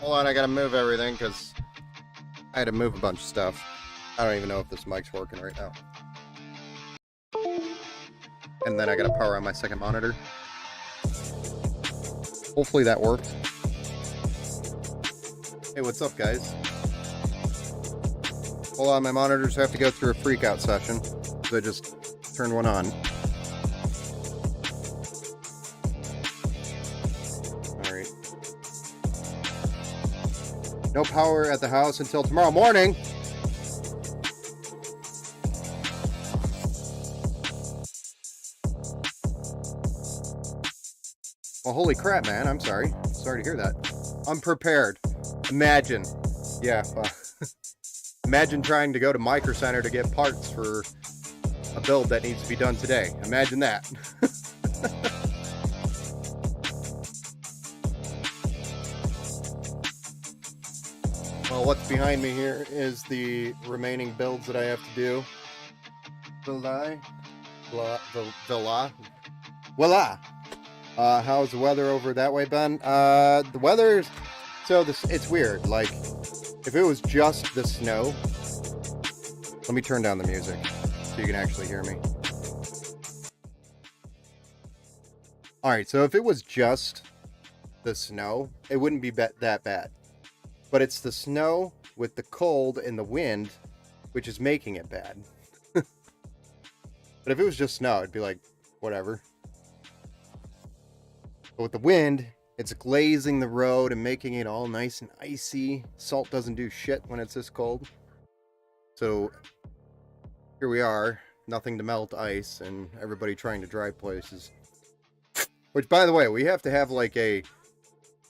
Hold on, I gotta move everything because I had to move a bunch of stuff. I don't even know if this mic's working right now. And then I gotta power on my second monitor. Hopefully that worked. Hey, what's up, guys? Hold on, my monitors have to go through a freakout session. So I just turned one on. Alright. No power at the house until tomorrow morning. Well, holy crap, man. I'm sorry. Sorry to hear that. Unprepared. Imagine. Yeah. Imagine trying to go to Micro Center to get parts for a build that needs to be done today. Imagine that. Well, what's behind me here is the remaining builds that I have to do. Voila. How's the weather over that way, Ben? The weather's... So, it's weird. Like, if it was just the snow... Let me turn down the music so you can actually hear me. Alright, so if it was just the snow, it wouldn't be that bad. But it's the snow with the cold and the wind, which is making it bad. But if it was just snow, it'd be like, whatever. But with the wind, it's glazing the road and making it all nice and icy. Salt doesn't do shit when it's this cold. So here we are, nothing to melt ice, and everybody trying to drive places. Which, by the way, we have to have like a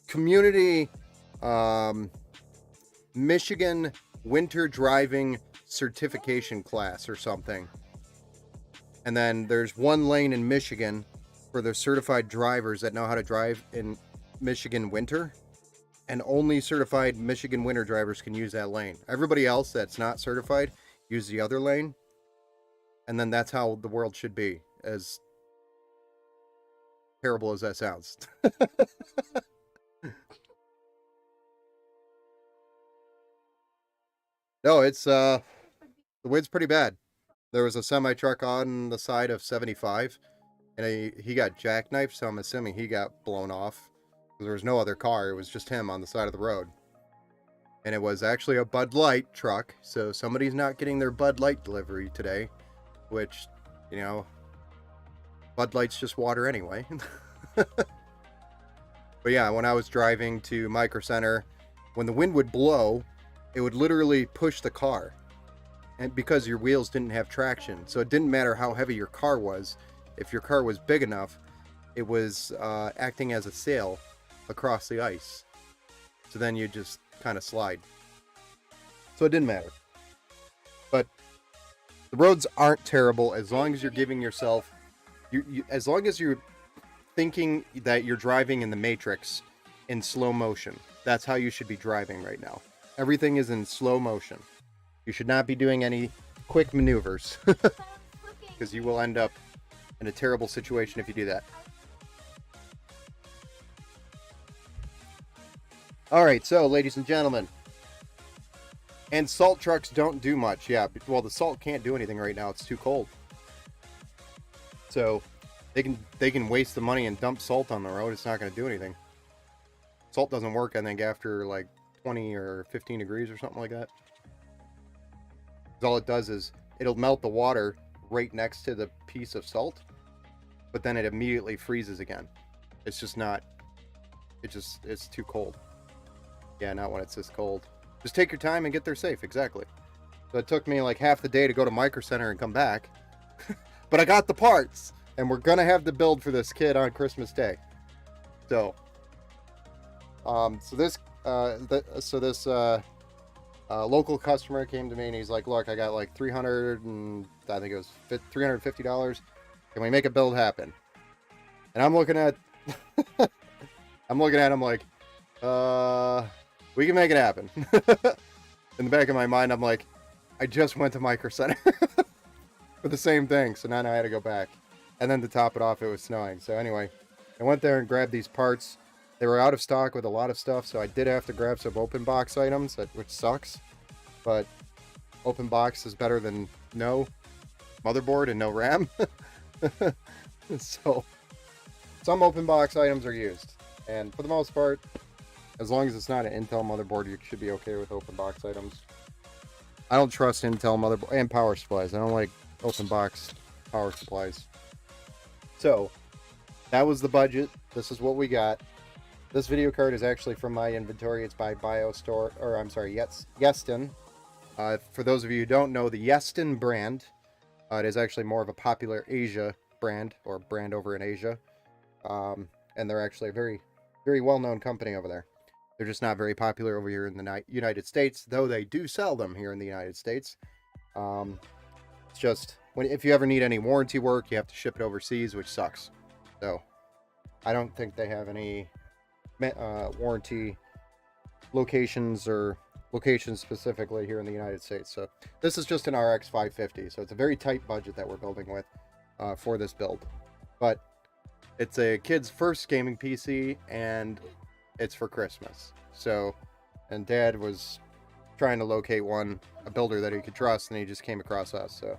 community Michigan winter driving certification class or something. And then there's one lane in Michigan for the certified drivers that know how to drive in Michigan winter. And only certified Michigan winter drivers can use that lane. Everybody else that's not certified, use the other lane. And then that's how the world should be, as terrible as that sounds. No, it's, the wind's pretty bad. There was a semi-truck on the side of 75, and he got jackknifed, so I'm assuming he got blown off. There was no other car, it was just him on the side of the road. And it was actually a Bud Light truck, so somebody's not getting their Bud Light delivery today, which, you know, Bud Light's just water anyway. But yeah, when I was driving to Micro Center, when the wind would blow, it would literally push the car. And because your wheels didn't have traction, so it didn't matter how heavy your car was. If your car was big enough, it was acting as a sail across the ice. So then you just kind of slide. So it didn't matter. But the roads aren't terrible as long as you're giving yourself, as long as you're thinking that you're driving in the Matrix in slow motion. That's how you should be driving right now. Everything is in slow motion. You should not be doing any quick maneuvers because you will end up in a terrible situation if you do that. Alright, so ladies and gentlemen, and salt trucks don't do much. Yeah, well, the salt can't do anything right now. It's too cold. So they can waste the money and dump salt on the road. It's not going to do anything. Salt doesn't work, I think, after like 20 or 15 degrees or something like that. All it does is it'll melt the water right next to the piece of salt, but then it immediately freezes again. It's just not, it's too cold. Yeah, not when it's this cold. Just take your time and get there safe. Exactly. So it took me like half the day to go to Micro Center and come back. But I got the parts, and we're gonna have the build for this kid on Christmas Day. So this local customer came to me and he's like, look, I got like $350. Can we make a build happen? And I'm looking at him like, we can make it happen. In the back of my mind, I'm like, I just went to Micro Center for the same thing. So now I had to go back. And then to top it off, it was snowing. So anyway, I went there and grabbed these parts. They were out of stock with a lot of stuff, so I did have to grab some open box items, which sucks. But open box is better than no motherboard and no RAM. So some open box items are used, and for the most part, as long as it's not an Intel motherboard, you should be okay with open box items. I don't trust Intel motherboard and power supplies. I don't like open box power supplies. So that was the budget. This is what we got. This video card is actually from my inventory. It's by BioStore, or I'm sorry, Yeston. For those of you who don't know, the Yeston brand, it is actually more of a popular Asia brand, or brand over in Asia. And they're actually a very, very well-known company over there. They're just not very popular over here in the United States, though they do sell them here in the United States. It's just, if you ever need any warranty work, you have to ship it overseas, which sucks. So, I don't think they have any warranty locations or locations specifically here in the United States. So, this is just an RX 550, so it's a very tight budget that we're building with for this build. But it's a kid's first gaming PC, and it's for Christmas. So, and Dad was trying to locate a builder that he could trust, and he just came across us. So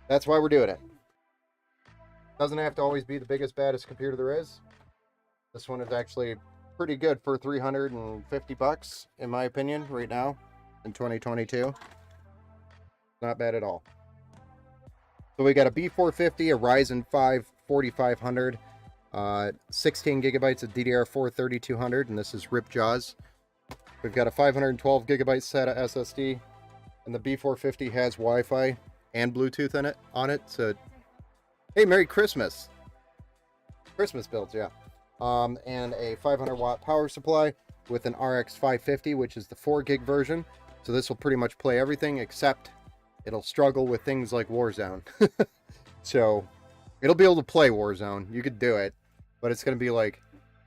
that's why we're doing it. Doesn't have to always be the biggest, baddest computer there is. This one is actually pretty good for 350 bucks, in my opinion, right now in 2022. Not bad at all. So we got a B450, a Ryzen 5 4500. 16 gigabytes of DDR4 3200, and this is RIP Jaws. We've got a 512 gigabyte SATA SSD, and the B450 has Wi-Fi and Bluetooth on it. So, hey, Merry Christmas! Christmas builds, yeah. And a 500 watt power supply with an RX 550, which is the 4 gig version. So this will pretty much play everything, except it'll struggle with things like Warzone. So it'll be able to play Warzone. You could do it. But it's going to be like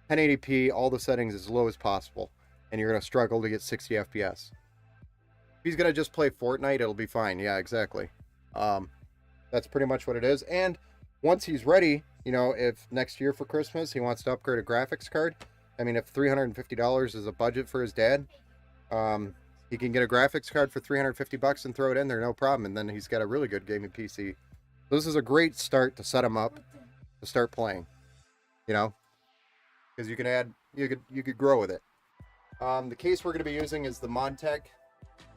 1080p, all the settings as low as possible. And you're going to struggle to get 60 FPS. If he's going to just play Fortnite, it'll be fine. Yeah, exactly. That's pretty much what it is. And once he's ready, you know, if next year for Christmas he wants to upgrade a graphics card, I mean, if $350 is a budget for his dad, he can get a graphics card for 350 bucks and throw it in there, no problem. And then he's got a really good gaming PC. So this is a great start to set him up to start playing. You know, because you could grow with it. The case we're going to be using is the Montech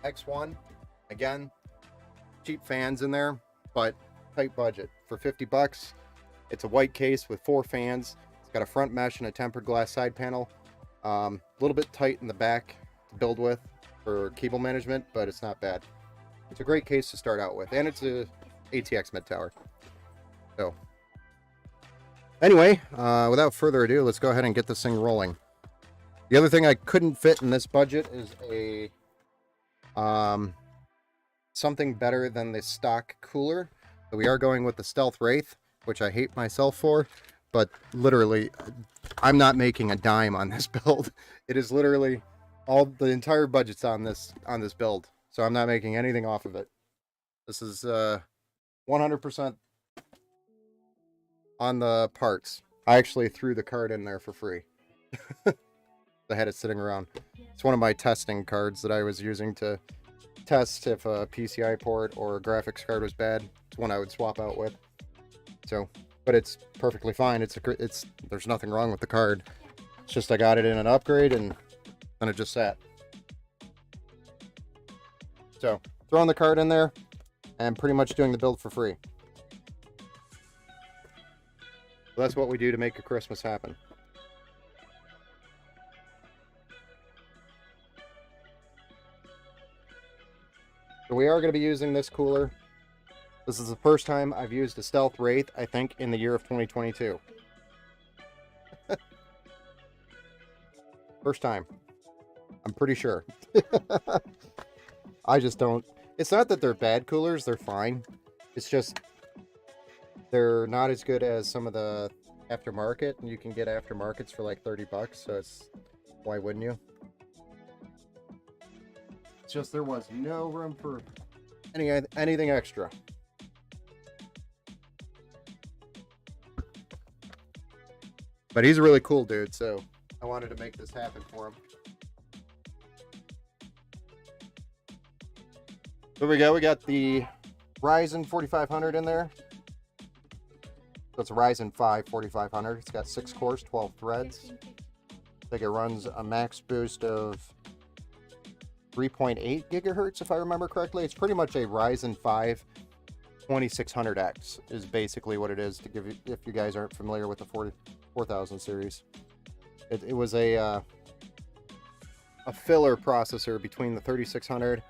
X1. Again, cheap fans in there, but tight budget for 50 bucks. It's a white case with 4 fans. It's got a front mesh and a tempered glass side panel. A little bit tight in the back to build with for cable management, but it's not bad. It's a great case to start out with, and it's a ATX mid tower. So. Anyway, without further ado, let's go ahead and get this thing rolling. The other thing I couldn't fit in this budget is a something better than the stock cooler. So we are going with the Stealth Wraith, which I hate myself for, but literally, I'm not making a dime on this build. It is literally the entire budget's on this build, so I'm not making anything off of it. This is 100% on the parts. I actually threw the card in there for free. I had it sitting around. It's one of my testing cards that I was using to test if a PCI port or a graphics card was bad. It's one I would swap out with. So, but it's perfectly fine. There's nothing wrong with the card. It's just I got it in an upgrade and then it just sat. So, throwing the card in there and pretty much doing the build for free. So that's what we do to make a Christmas happen. So we are going to be using this cooler. This is the first time I've used a Stealth Wraith, I think, in the year of 2022. First time. I'm pretty sure. I just don't... It's not that they're bad coolers, they're fine. It's just... they're not as good as some of the aftermarket, and you can get aftermarkets for like 30 bucks, so it's... why wouldn't you? It's just there was no room for anything extra. But he's a really cool dude, so I wanted to make this happen for him. There we go. We got the Ryzen 4500 in there. So it's a Ryzen 5 4500. It's got 6 cores, 12 threads. I think it runs a max boost of 3.8 gigahertz, if I remember correctly. It's pretty much a Ryzen 5 2600X is basically what it is, to give you, if you guys aren't familiar with the 4000 series. It was a filler processor between the 3600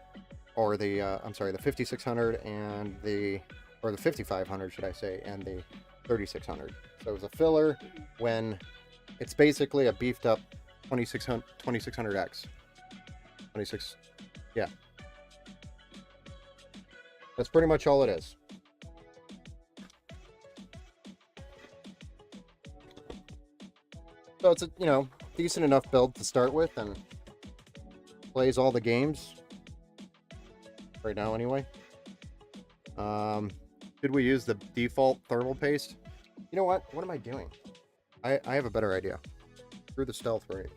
or the I'm sorry, the 5600 and the 5500, should I say, and the 3600. So it was a filler when it's basically a beefed up 2600X. 26, yeah. That's pretty much all it is. So it's a, you know, decent enough build to start with, and plays all the games right now anyway. Should we use the default thermal paste? You know what? What am I doing? I have a better idea. Screw the stealth rate.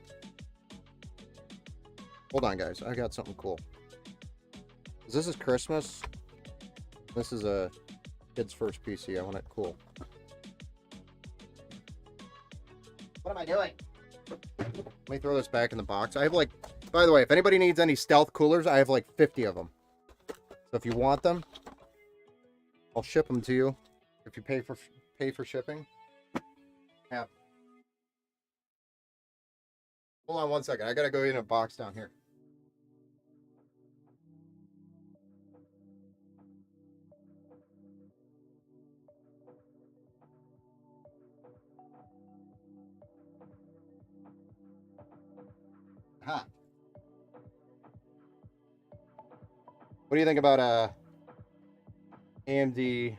Hold on, guys. I got something cool. This is Christmas. This is a kid's first PC. I want it cool. What am I doing? Let me throw this back in the box. I have like, by the way, if anybody needs any stealth coolers, I have like 50 of them. So if you want them, I'll ship them to you. If you pay for shipping. Yeah. Hold on one second. I gotta go in a box down here. Huh. What do you think about AMD?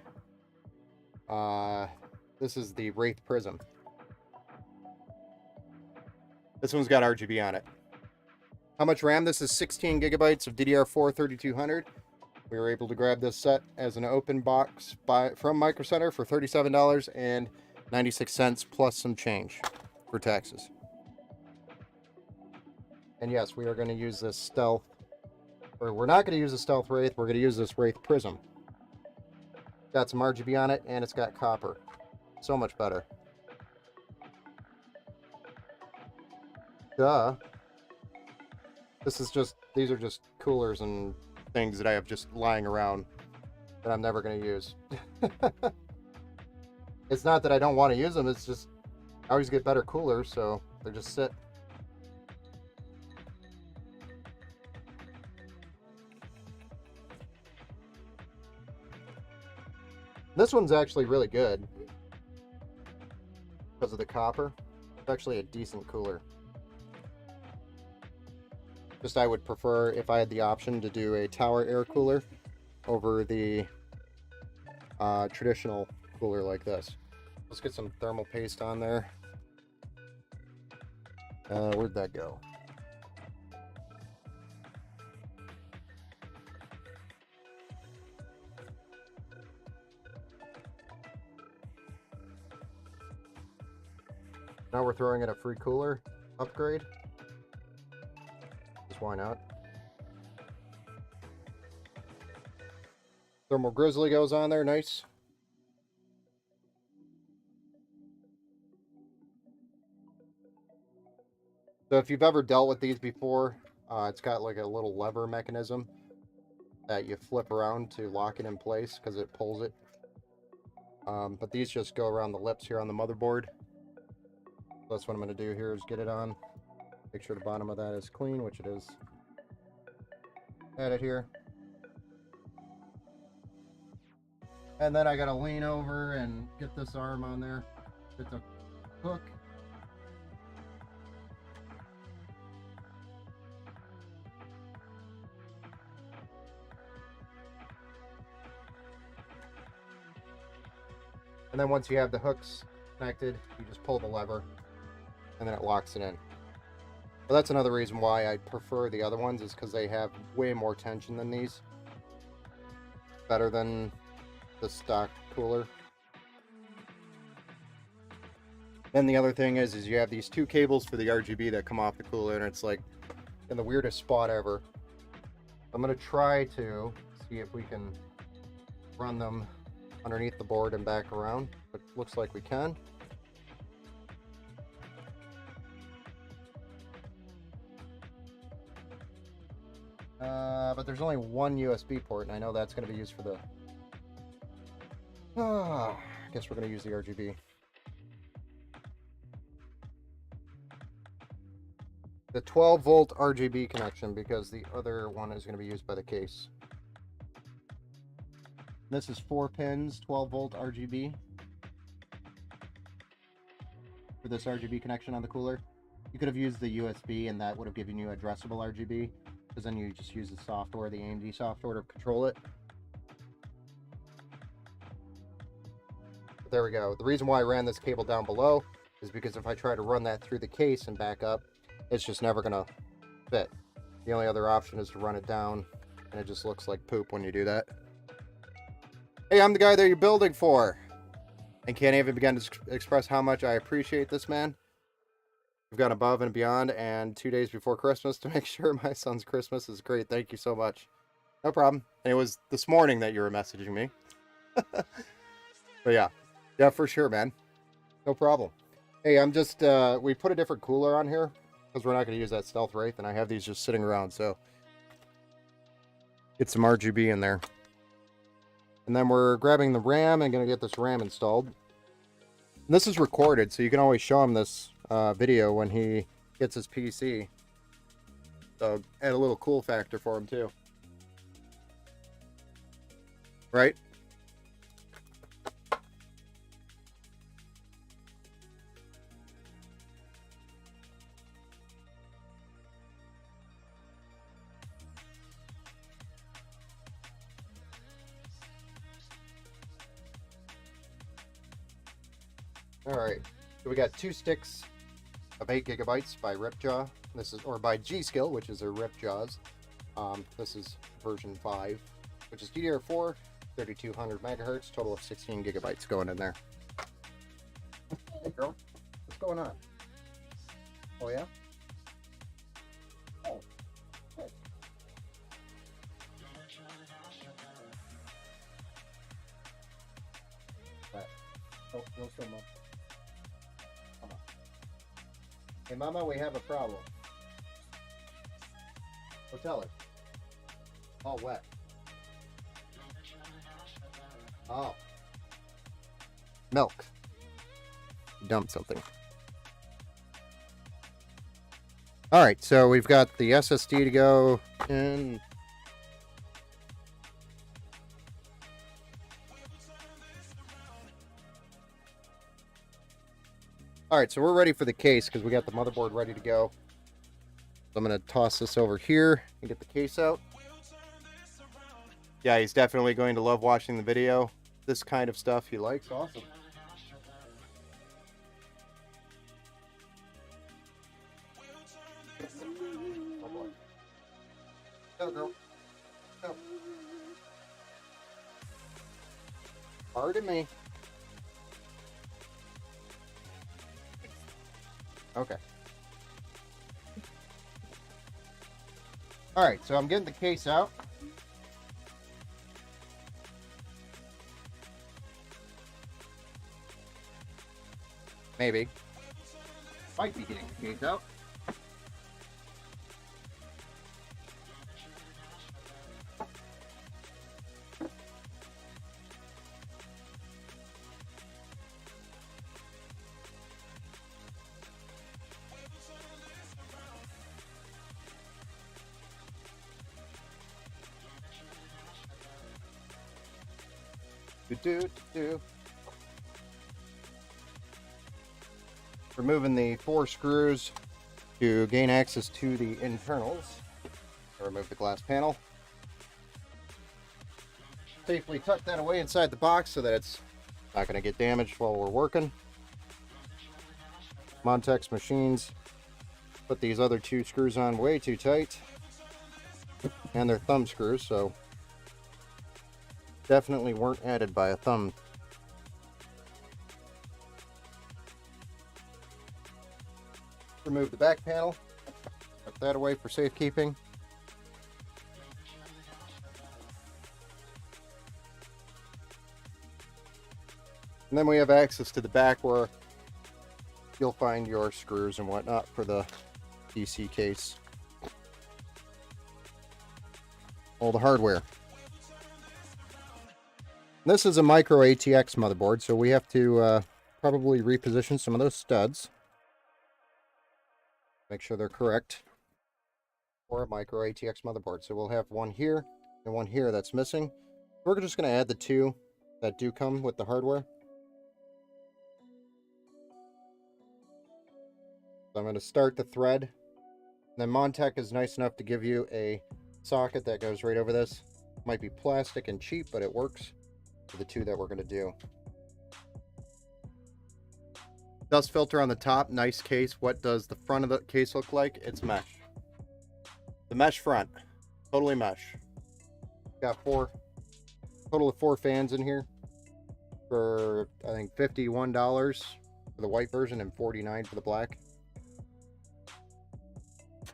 This is the Wraith Prism. This one's got RGB on it. How much RAM? This is 16 gigabytes of DDR4 3200. We were able to grab this set as an open box from Micro Center for $37.96 plus some change for taxes. And yes, we are going to use this stealth, or we're not going to use the stealth Wraith, we're going to use this Wraith Prism. Got some RGB on it, and it's got copper. So much better. Duh. This is just, these are just coolers and things that I have just lying around that I'm never going to use. It's not that I don't want to use them, it's just I always get better coolers, so they just sit. This one's actually really good because of the copper. It's actually a decent cooler. Just I would prefer, if I had the option, to do a tower air cooler over the traditional cooler like this. Let's get some thermal paste on there. Where'd that go? Now we're throwing in a free cooler upgrade. Just why not? Thermal Grizzly goes on there, nice. So if you've ever dealt with these before, it's got like a little lever mechanism that you flip around to lock it in place because it pulls it. But these just go around the lips here on the motherboard. That's what I'm going to do here, is get it on. Make sure the bottom of that is clean, which it is. Add it here. And then I got to lean over and get this arm on there. Get the hook. And then once you have the hooks connected, you just pull the lever and then it locks it in. Well, that's another reason why I prefer the other ones, is because they have way more tension than these. Better than the stock cooler. Then the other thing is you have these two cables for the RGB that come off the cooler, and it's like in the weirdest spot ever. I'm gonna try to see if we can run them underneath the board and back around. It looks like we can. But there's only one USB port, and I know that's going to be used for the... I guess we're going to use the RGB. The 12-volt RGB connection, because the other one is going to be used by the case. This is 4 pins, 12-volt RGB. For this RGB connection on the cooler. You could have used the USB, and that would have given you addressable RGB. Because then you just use the software, the AMD software, to control it. But there we go. The reason why I ran this cable down below is because if I try to run that through the case and back up, it's just never going to fit. The only other option is to run it down, and it just looks like poop when you do that. Hey, I'm the guy that you're building for, and can't even begin to express how much I appreciate this, man. We've gone above and beyond, and 2 days before Christmas to make sure my son's Christmas is great. Thank you so much. No problem. And it was this morning that you were messaging me. But yeah, for sure, man. No problem. Hey, I'm just, we put a different cooler on here because we're not going to use that Stealth Wraith, and I have these just sitting around, so get some RGB in there. And then we're grabbing the RAM and going to get this RAM installed. And this is recorded, so you can always show him this video when he gets his PC. So add a little cool factor for him too. Right? Alright, so we got 2 sticks of 8 gigabytes by Ripjaw. This is, or by G.Skill, which is their Ripjaws. This is version 5, which is DDR4, 3200 megahertz, total of 16 gigabytes going in there. Hey girl, what's going on? Oh yeah? Oh, hey. What? Oh, no so much. Hey, Mama, we have a problem. Well, tell her. All wet. Oh. Milk. Dump something. Alright, so we've got the SSD to go in. Alright, so we're ready for the case because we got the motherboard ready to go. So I'm going to toss this over here and get the case out. Yeah, he's definitely going to love watching the video. This kind of stuff he likes. Awesome. Oh boy. Go, girl. Go. Pardon me. Okay. Alright, so I'm getting the case out. Maybe. Might be getting the case out. Removing the 4 screws to gain access to the internals. Remove the glass panel. Safely tuck that away inside the box so that it's not going to get damaged while we're working. Montex machines put these other 2 screws on way too tight. And they're thumb screws, so definitely weren't added by a thumb. remove the back panel. Put that away for safekeeping. And then we have access to the back where you'll find your screws and whatnot for the PC case. All the hardware. This is a micro ATX motherboard, so we have to probably reposition some of those studs. Make sure they're correct for a micro ATX motherboard. So we'll have one here and one here that's missing. We're just going to add the two that do come with the hardware. So I'm going to start the thread. And then Montech is nice enough to give you a socket that goes right over this. Might be plastic and cheap, but it works for the two that we're going to do. Dust filter on the top, nice case. What does the front of the case look like? It's mesh. The mesh front, totally mesh. Got total of 4 fans in here for I think $51 for the white version and $49 for the black.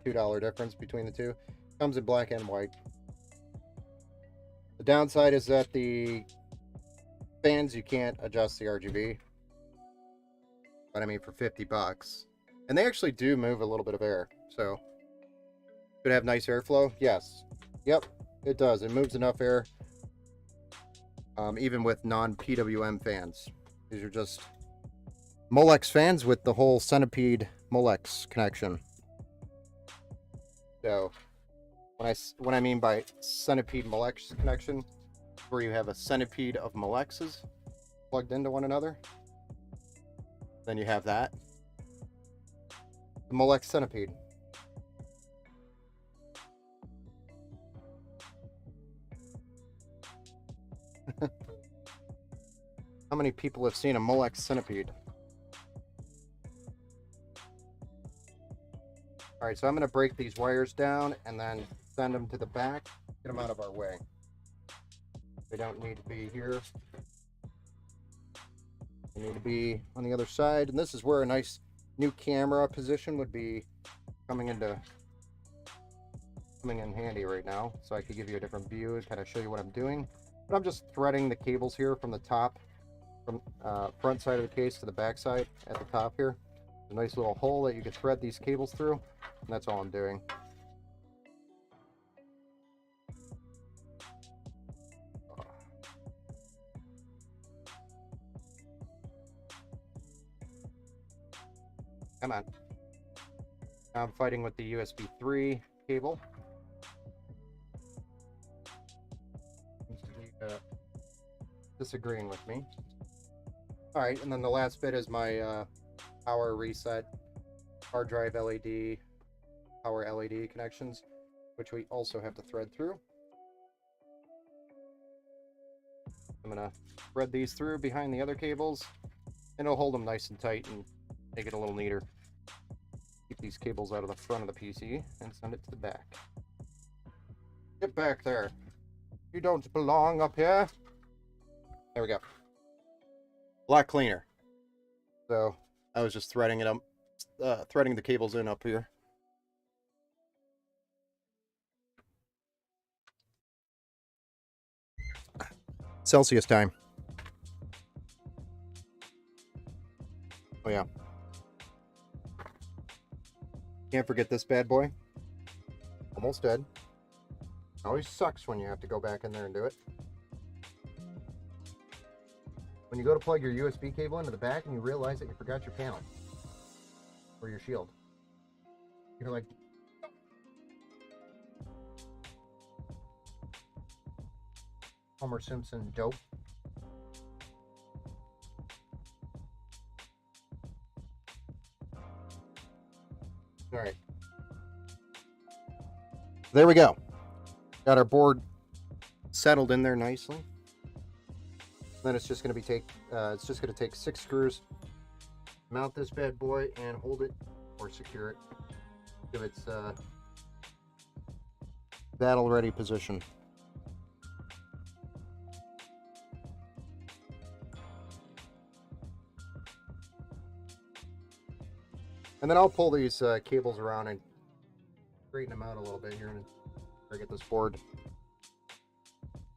$2 difference between the two. Comes in black and white. The downside is that the fans, you can't adjust the RGB. But I mean, for 50 bucks. And they actually do move a little bit of air. So, could have nice airflow? Yes. Yep, it does. It moves enough air. Even with non-PWM fans. These are just Molex fans with the whole Centipede Molex connection. So, what I mean by Centipede Molex connection, where you have a centipede of Molexes plugged into one another. Then you have that. The Molex Centipede. How many people have seen a Molex Centipede? Alright, so I'm going to break these wires down and then send them to the back. Get them out of our way. They don't need to be here. They need to be on the other side. And this is where a nice new camera position would be coming in handy right now. So I could give you a different view and kind of show you what I'm doing. But I'm just threading the cables here from the top, from front side of the case to the back side at the top here. A nice little hole that you can thread these cables through, and that's all I'm doing. Come on. Now I'm fighting with the USB 3 cable. Seems to be disagreeing with me. Alright, and then the last bit is my power reset, hard drive LED, power LED connections, which we also have to thread through. I'm going to thread these through behind the other cables, and it'll hold them nice and tight and make it a little neater. Keep these cables out of the front of the PC and send it to the back. Get back there. You don't belong up here. There we go. A lot cleaner. So I was just threading it up, threading the cables in up here. Celsius time. Oh yeah. Can't forget this bad boy. Almost dead. Always sucks when you have to go back in there and do it. When you go to plug your USB cable into the back and you realize that you forgot your panel or your shield. You're like, Homer Simpson dope. All right. There we go. Got our board settled in there nicely. Then it's just going to be it's just going to take 6 screws, mount this bad boy, and hold it or secure it to its battle ready position. And then I'll pull these cables around and straighten them out a little bit here and get this board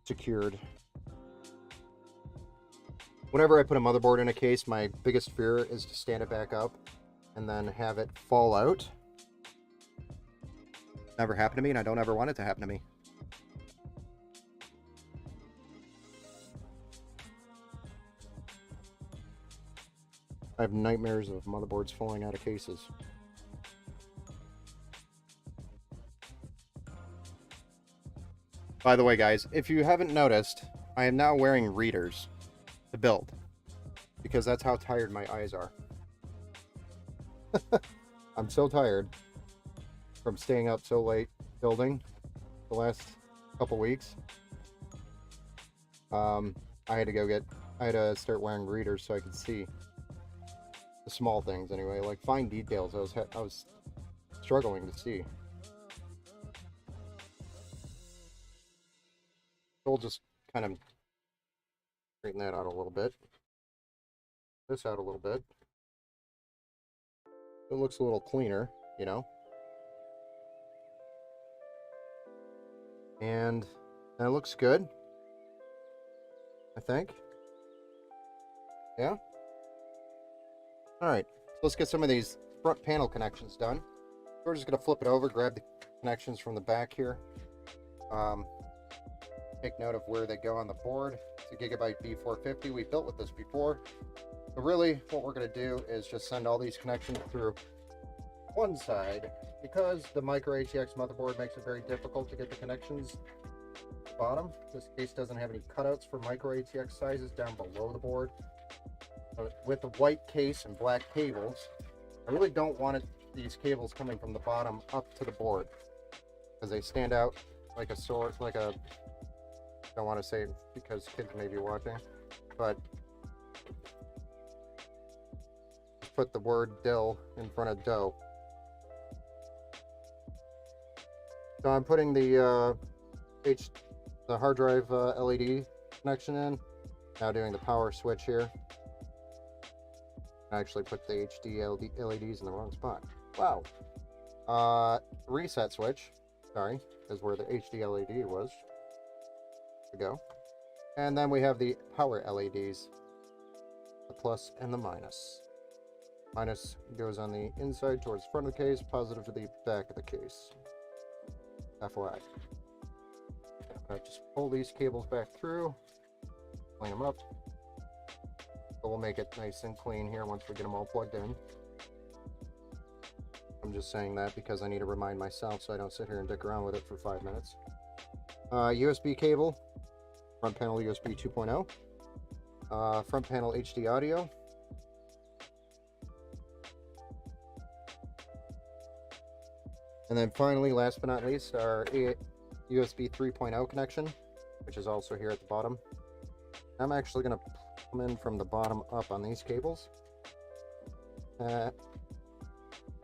secured. Whenever I put a motherboard in a case, my biggest fear is to stand it back up and then have it fall out. Never happened to me, and I don't ever want it to happen to me. I have nightmares of motherboards falling out of cases. By the way, guys, if you haven't noticed, I am now wearing readers to build, because that's how tired my eyes are. I'm so tired from staying up so late building the last couple weeks. I had to start wearing readers so I could see the small things anyway, like fine details I was struggling to see. We'll just kind of straighten that out a little bit. This out a little bit. It looks a little cleaner, you know. And that looks good, I think. Yeah. Alright, so let's get some of these front panel connections done. We're just going to flip it over, grab the connections from the back here. Take note of where they go on the board. It's a Gigabyte B450. We built with this before. So really, what we're going to do is just send all these connections through one side. Because the Micro ATX motherboard makes it very difficult to get the connections at the bottom. This case doesn't have any cutouts for Micro ATX sizes down below the board. With the white case and black cables, I really don't want these cables coming from the bottom up to the board, because they stand out like a sword, like a, I don't want to say it because kids may be watching, but put the word dill in front of dough. So I'm putting the hard drive LED connection in, now doing the power switch here. I actually put the HD LEDs in the wrong spot. Wow. Reset switch, sorry, is where the HD LED was. To go. And then we have the power LEDs, the plus and the minus. Minus goes on the inside towards the front of the case, positive to the back of the case. FYI. Just pull these cables back through, clean them up. So we'll make it nice and clean here once we get them all plugged in. I'm just saying that because I need to remind myself so I don't sit here and dick around with it for 5 minutes. USB cable, front panel USB 2.0, front panel HD audio. And then finally, last but not least, our USB 3.0 connection, which is also here at the bottom. I'm actually going to come in from the bottom up on these cables.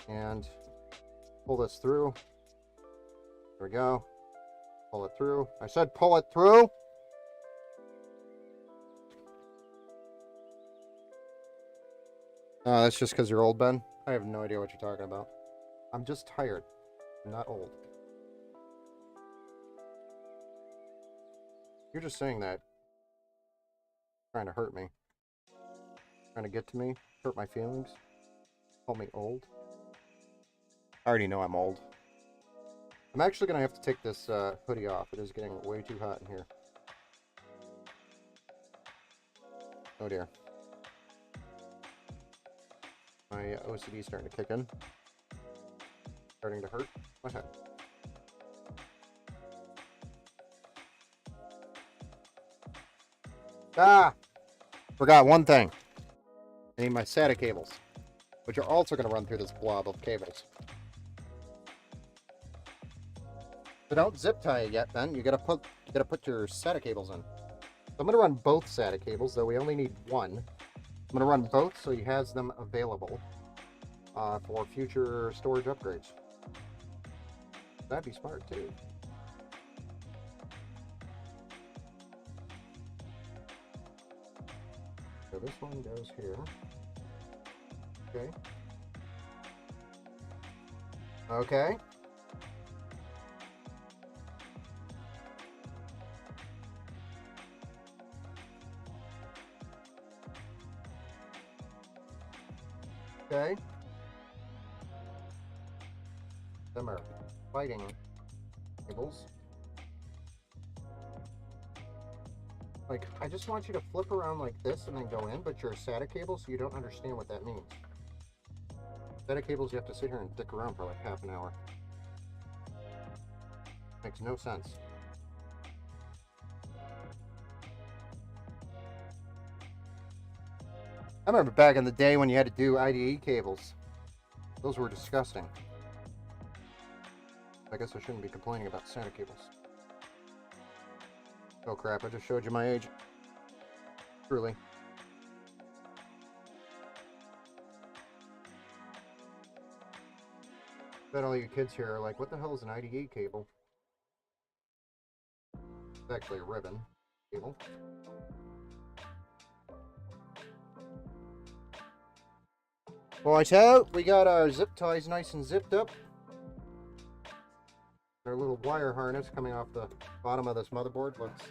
And pull this through. There we go. Pull it through. I said pull it through! That's just because you're old, Ben. I have no idea what you're talking about. I'm just tired. I'm not old. You're just saying that. Trying to hurt me. Trying to get to me. Hurt my feelings. Call me old. I already know I'm old. I'm actually going to have to take this hoodie off. It is getting way too hot in here. Oh dear. My OCD is starting to kick in. Starting to hurt my head. Ah! Forgot one thing. I need my SATA cables, which are also going to run through this blob of cables. So don't zip tie it yet, Ben. You gotta put your SATA cables in. So I'm gonna run both SATA cables, though we only need one. I'm gonna run both so he has them available for future storage upgrades. That'd be smart too. So this one goes here. Okay. Okay. Okay. Them are fighting cables. Like, I just want you to flip around like this and then go in, but you're a SATA cable, so you don't understand what that means. SATA cables, you have to sit here and dick around for like half an hour. Makes no sense. I remember back in the day when you had to do IDE cables. Those were disgusting. I guess I shouldn't be complaining about SATA cables. Oh crap, I just showed you my age. Truly. Bet all you kids here are like, what the hell is an IDE cable? It's actually a ribbon cable. Right out, we got our zip ties nice and zipped up. Our little wire harness coming off the bottom of this motherboard looks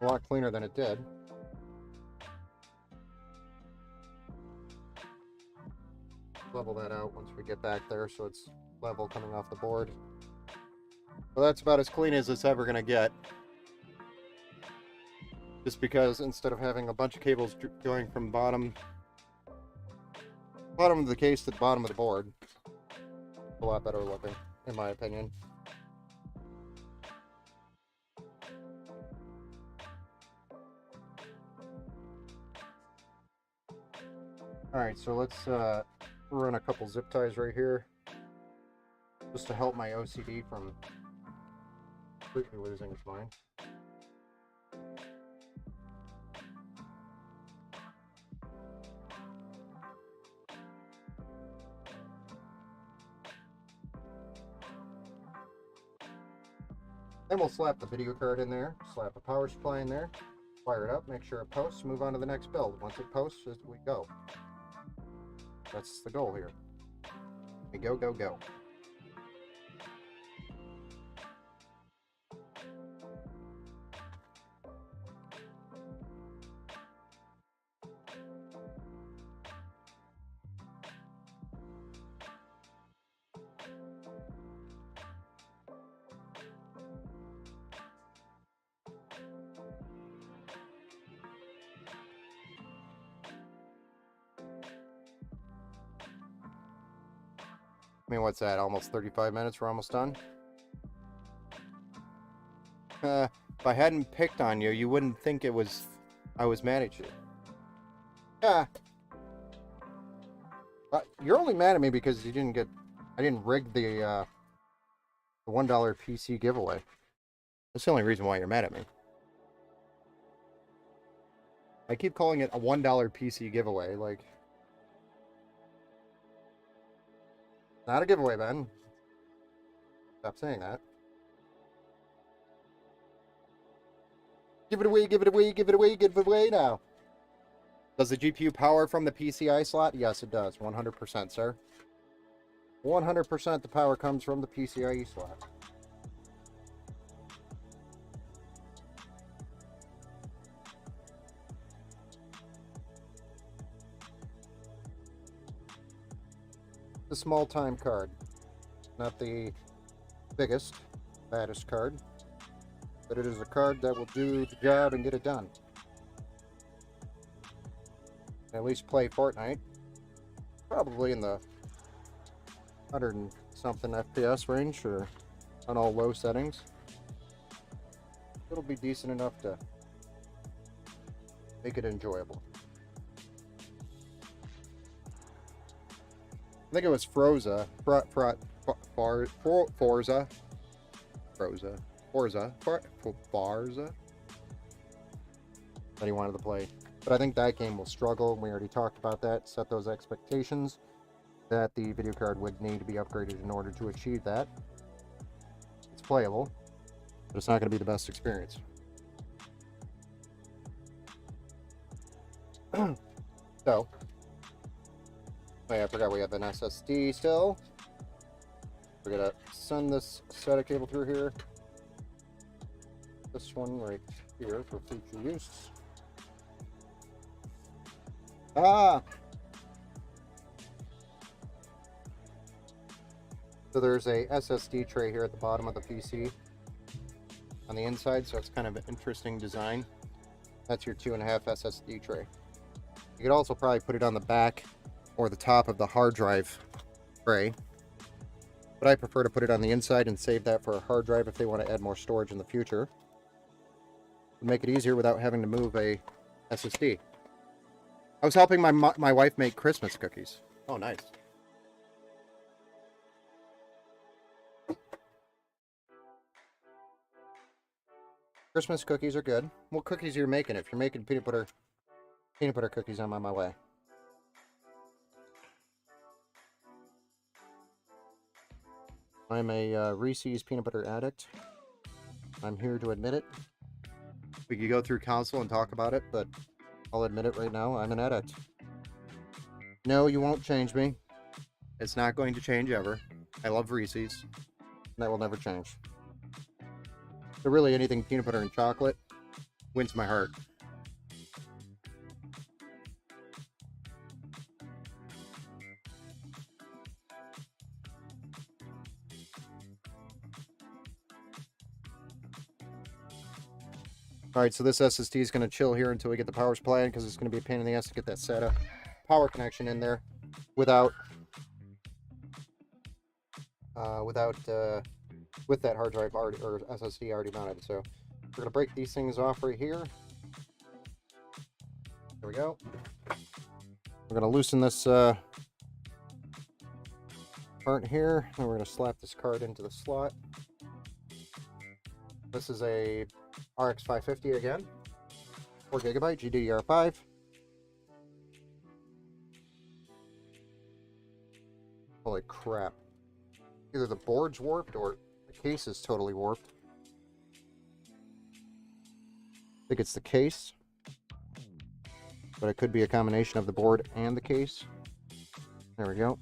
a lot cleaner than it did. Level that out once we get back there so it's level coming off the board. Well, that's about as clean as it's ever going to get. Just because instead of having a bunch of cables going from bottom of the case to the bottom of the board, a lot better looking, in my opinion. Alright, so let's run a couple zip ties right here, just to help my OCD from completely losing its mind. Then we'll slap the video card in there, slap a power supply in there, fire it up, make sure it posts, move on to the next build. Once it posts, we go. That's the goal here. We go, go, go. I mean, what's that? Almost 35 minutes. We're almost done. If I hadn't picked on you, you wouldn't think I was mad at you. Yeah. You're only mad at me because I didn't rig the $1 PC giveaway. That's the only reason why you're mad at me. I keep calling it a $1 PC giveaway, like... Not a giveaway, Ben. Stop saying that. Give it away, give it away, give it away, give it away now. Does the GPU power from the PCI slot? Yes, it does. 100%, sir. 100% the power comes from the PCIe slot. The small time card. Not the biggest, baddest card. But it is a card that will do the job and get it done. At least play Fortnite. Probably in the 100 and something FPS range, or on all low settings. It'll be decent enough to make it enjoyable. I think it was Forza. That he wanted to play. But I think that game will struggle. We already talked about that. Set those expectations that the video card would need to be upgraded in order to achieve that. It's playable, but it's not going to be the best experience. So, oh yeah, I forgot we have an SSD still. We're gonna send this SATA cable through here. This one right here for future use. Ah! So there's a SSD tray here at the bottom of the PC on the inside, so it's kind of an interesting design. That's your 2.5 SSD tray. You could also probably put it on the back or the top of the hard drive tray, but I prefer to put it on the inside and save that for a hard drive if they want to add more storage in the future. It'd make it easier without having to move a SSD. I was helping my wife make Christmas cookies. Oh, nice. Christmas cookies are good. What cookies are you making? If you're making peanut butter cookies, I'm on my way. I'm a Reese's peanut butter addict. I'm here to admit it. We could go through council and talk about it, but I'll admit it right now. I'm an addict. No, you won't change me. It's not going to change ever. I love Reese's. That will never change. So really, anything peanut butter and chocolate wins my heart. All right, so this SSD is going to chill here until we get the power supply in, because it's going to be a pain in the ass to get that SATA power connection in there with that hard drive already, or SSD already mounted. So we're going to break these things off right here. There we go. We're going to loosen this part here, and we're going to slap this card into the slot. This is a RX 550 again, 4 GB GDDR5. Holy crap. Either the board's warped or the case is totally warped. I think it's the case, but it could be a combination of the board and the case. There we go.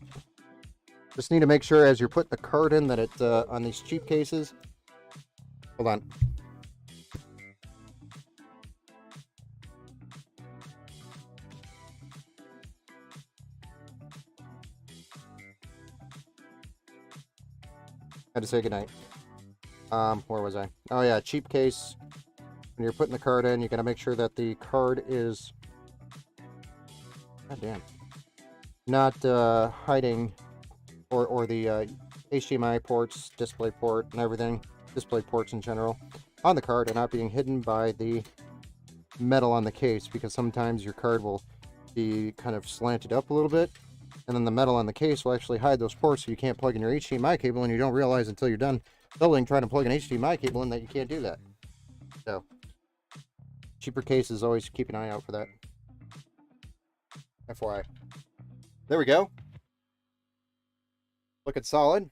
Just need to make sure as you're putting the card in that it, on these cheap cases, hold on. Had to say goodnight. Where was I? Oh yeah, cheap case. When you're putting the card in, you gotta make sure that the card is, god damn, not hiding, or the HDMI ports, display port, and everything, display ports in general, on the card, and not being hidden by the metal on the case, because sometimes your card will be kind of slanted up a little bit, and then the metal on the case will actually hide those ports, so you can't plug in your HDMI cable, and you don't realize until you're done building trying to plug an HDMI cable in that you can't do that. So cheaper cases, always keep an eye out for that. FYI. There we go. Looking solid.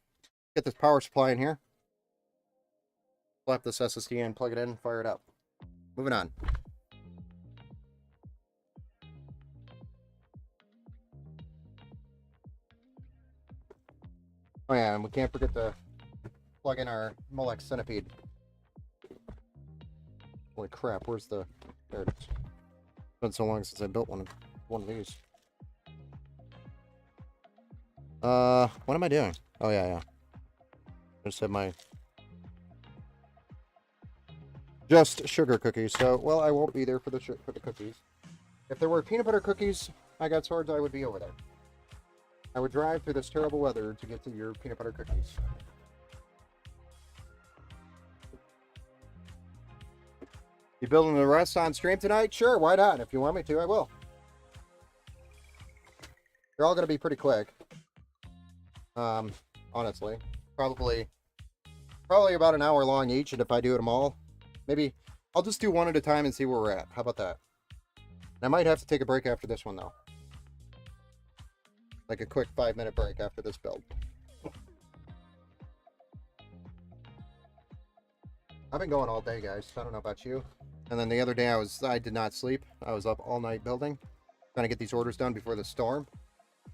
Get this power supply in here. Slap this SSD in, plug it in, fire it up. Moving on. Oh yeah, and we can't forget to plug in our Molex Centipede. Holy crap, where's the... There it is. It's been so long since I built one of these. What am I doing? Oh yeah. I just have my just sugar cookies. So, well, I won't be there for the cookies. If there were peanut butter cookies, I got swords, I would be over there. I would drive through this terrible weather to get to your peanut butter cookies. You building the rest on stream tonight? Sure, why not? If you want me to, I will. They're all going to be pretty quick. Honestly. Probably about an hour long each, and if I do them all, maybe I'll just do one at a time and see where we're at. How about that? And I might have to take a break after this one, though. Like a quick 5-minute break after this build. I've been going all day, guys. I don't know about you. And then the other day I did not sleep. I was up all night building, trying to get these orders done before the storm.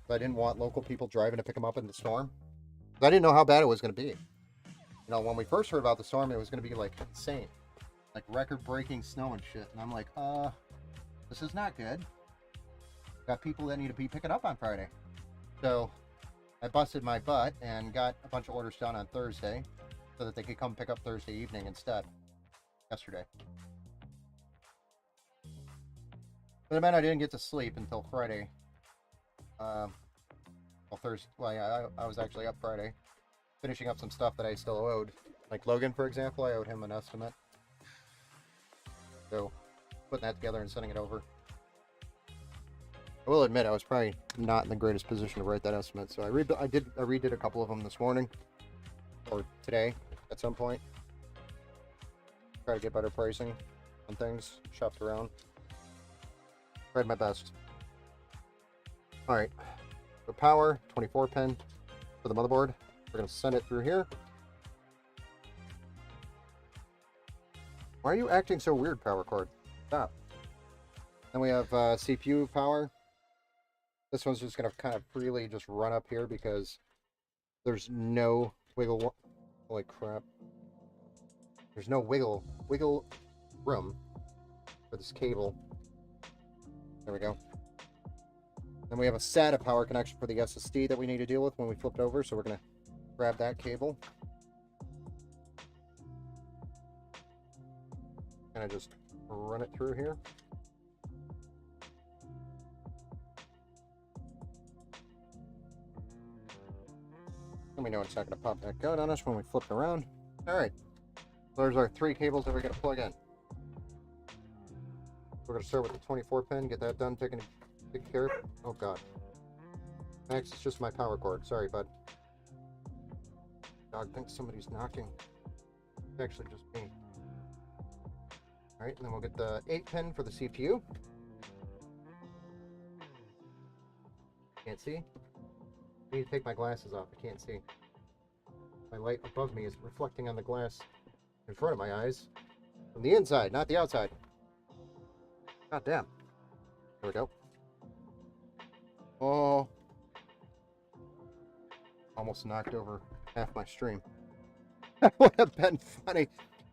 I didn't want local people driving to pick them up in the storm. I didn't know how bad it was going to be. You know, when we first heard about the storm, it was going to be like insane, like record-breaking snow and shit. And I'm like, this is not good. Got people that need to be picking up on Friday. So I busted my butt and got a bunch of orders done on Thursday so that they could come pick up Thursday evening instead. Yesterday. But it meant I didn't get to sleep until Friday. Well, Thursday. Well, yeah, I was actually up Friday, finishing up some stuff that I still owed. Like Logan, for example, I owed him an estimate. So, putting that together and sending it over. I will admit I was probably not in the greatest position to write that estimate, so I redid a couple of them this morning or today at some point. Try to get better pricing on things. Shopped around. Tried my best. All right. So power 24 pin for the motherboard. We're gonna send it through here. Why are you acting so weird, power cord? Stop. Then we have CPU power. This one's just going to kind of freely just run up here because there's no wiggle... Holy crap. There's no wiggle room for this cable. There we go. Then we have a SATA power connection for the SSD that we need to deal with when we flip it over, so we're going to grab that cable. Kind of just run it through here. And we know it's not going to pop back out on us when we flip it around. Alright, there's our 3 cables that we're going to plug in. We're going to start with the 24 pin, get that done, take care of it. Oh god. Max, it's just my power cord. Sorry, bud. Dog thinks somebody's knocking. It's actually just me. Alright, and then we'll get the 8 pin for the CPU. Can't see. I need to take my glasses off. I can't see. My light above me is reflecting on the glass in front of my eyes from the inside, not the outside. God damn. There we go. Oh. Almost knocked over half my stream. That would have been funny.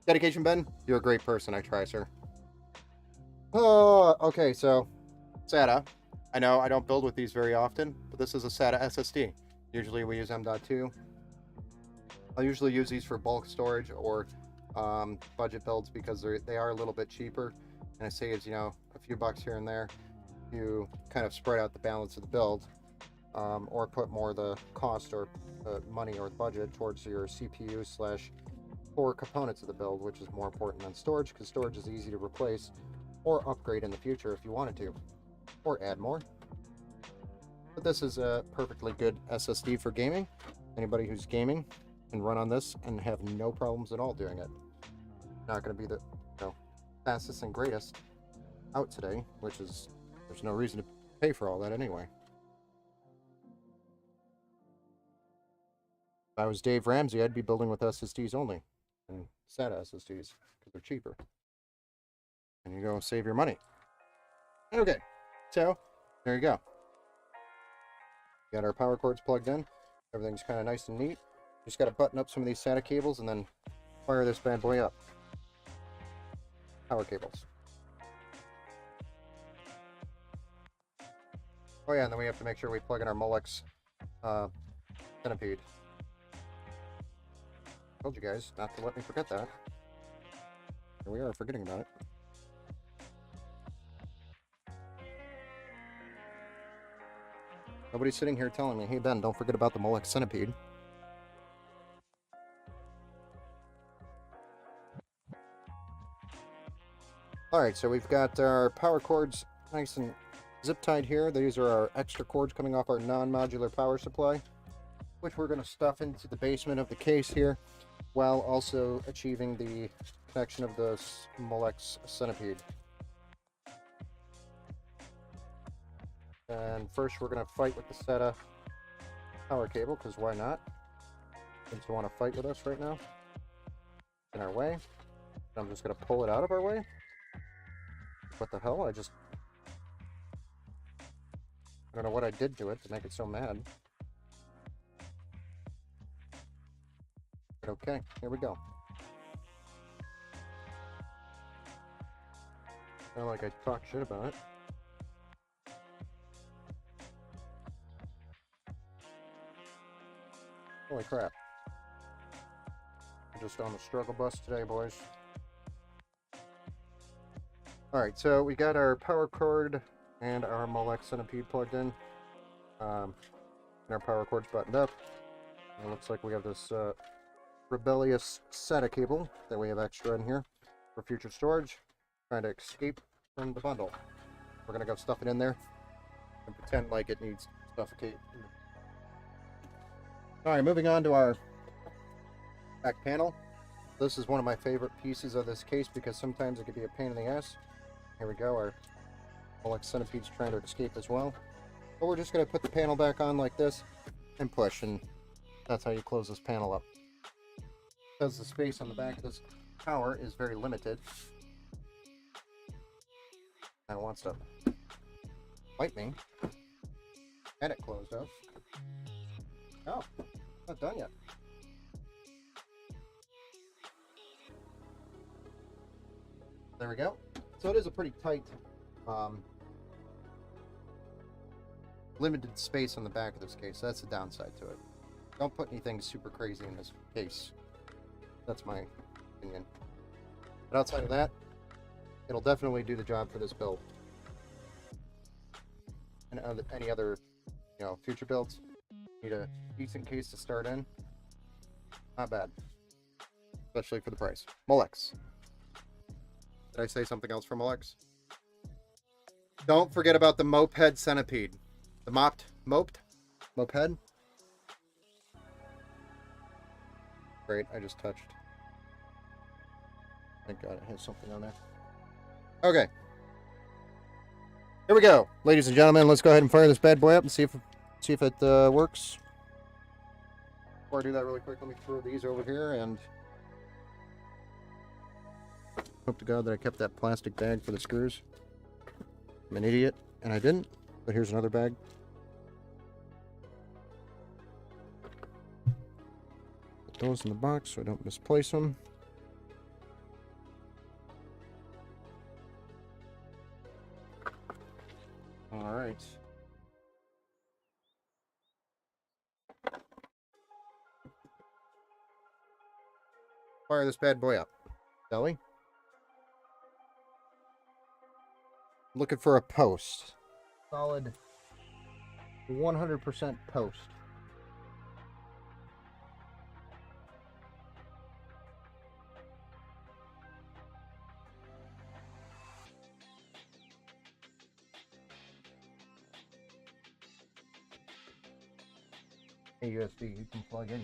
Dedication, Ben? You're a great person. I try, sir. Oh, okay, so SATA. I know I don't build with these very often, but this is a SATA SSD. Usually we use M.2. I'll usually use these for bulk storage or budget builds because they are a little bit cheaper, and it saves, you know, a few bucks here and there. You kind of spread out the balance of the build, or put more of the cost or money or budget towards your CPU / core components of the build, which is more important than storage, because storage is easy to replace or upgrade in the future if you wanted to. Or add more. But this is a perfectly good SSD for gaming. Anybody who's gaming can run on this and have no problems at all doing it. Not going to be the fastest and greatest out today, which is, there's no reason to pay for all that anyway. If I was Dave Ramsey, I'd be building with SSDs only and SATA SSDs because they're cheaper. And you go save your money. Okay. So, there you go. Got our power cords plugged in. Everything's kind of nice and neat. Just got to button up some of these SATA cables and then fire this bad boy up. Power cables. Oh yeah, and then we have to make sure we plug in our Molex Centipede. Told you guys not to let me forget that. Here we are, forgetting about it. Nobody's sitting here telling me, hey Ben, don't forget about the Molex Centipede. Alright, so we've got our power cords nice and zip tied here. These are our extra cords coming off our non-modular power supply, which we're going to stuff into the basement of the case here, while also achieving the connection of the Molex Centipede. And first we're going to fight with the SATA power cable, because why not? Since you want to fight with us right now. In our way. I'm just going to pull it out of our way. What the hell? I don't know what I did to it to make it so mad. Okay, here we go. Not like I talk shit about it. Holy crap. I'm just on the struggle bus today, boys. Alright, so we got our power cord and our Molex Centipede plugged in. And our power cord's buttoned up. It looks like we have this rebellious SATA cable that we have extra in here for future storage. Trying to escape from the bundle. We're gonna go stuff it in there and pretend like it needs to suffocate. Alright, moving on to our back panel. This is one of my favorite pieces of this case because sometimes it can be a pain in the ass. Here we go, our Molex Centipede's trying to escape as well. But we're just going to put the panel back on like this and push, and that's how you close this panel up. Because the space on the back of this tower is very limited. And it wants to bite me. And it closed up. Oh, not done yet. There we go. So it is a pretty tight, limited space on the back of this case. That's the downside to it. Don't put anything super crazy in this case. That's my opinion. But outside of that, it'll definitely do the job for this build. And any other, future builds. Need a decent case to start in. Not bad. Especially for the price. Molex. Did I say something else from Molex? Don't forget about the Moped Centipede. The moped? Moped? Great, I just touched. Thank God it has something on there. Okay. Here we go. Ladies and gentlemen, let's go ahead and fire this bad boy up and see if it works. Before I do that really quick, let me throw these over here and hope to God that I kept that plastic bag for the screws. I'm an idiot, and I didn't, but here's another bag. Put those in the box so I don't misplace them. Alright. Fire this bad boy up, shall we? Looking for a post. Solid 100% post. A USB you can plug in,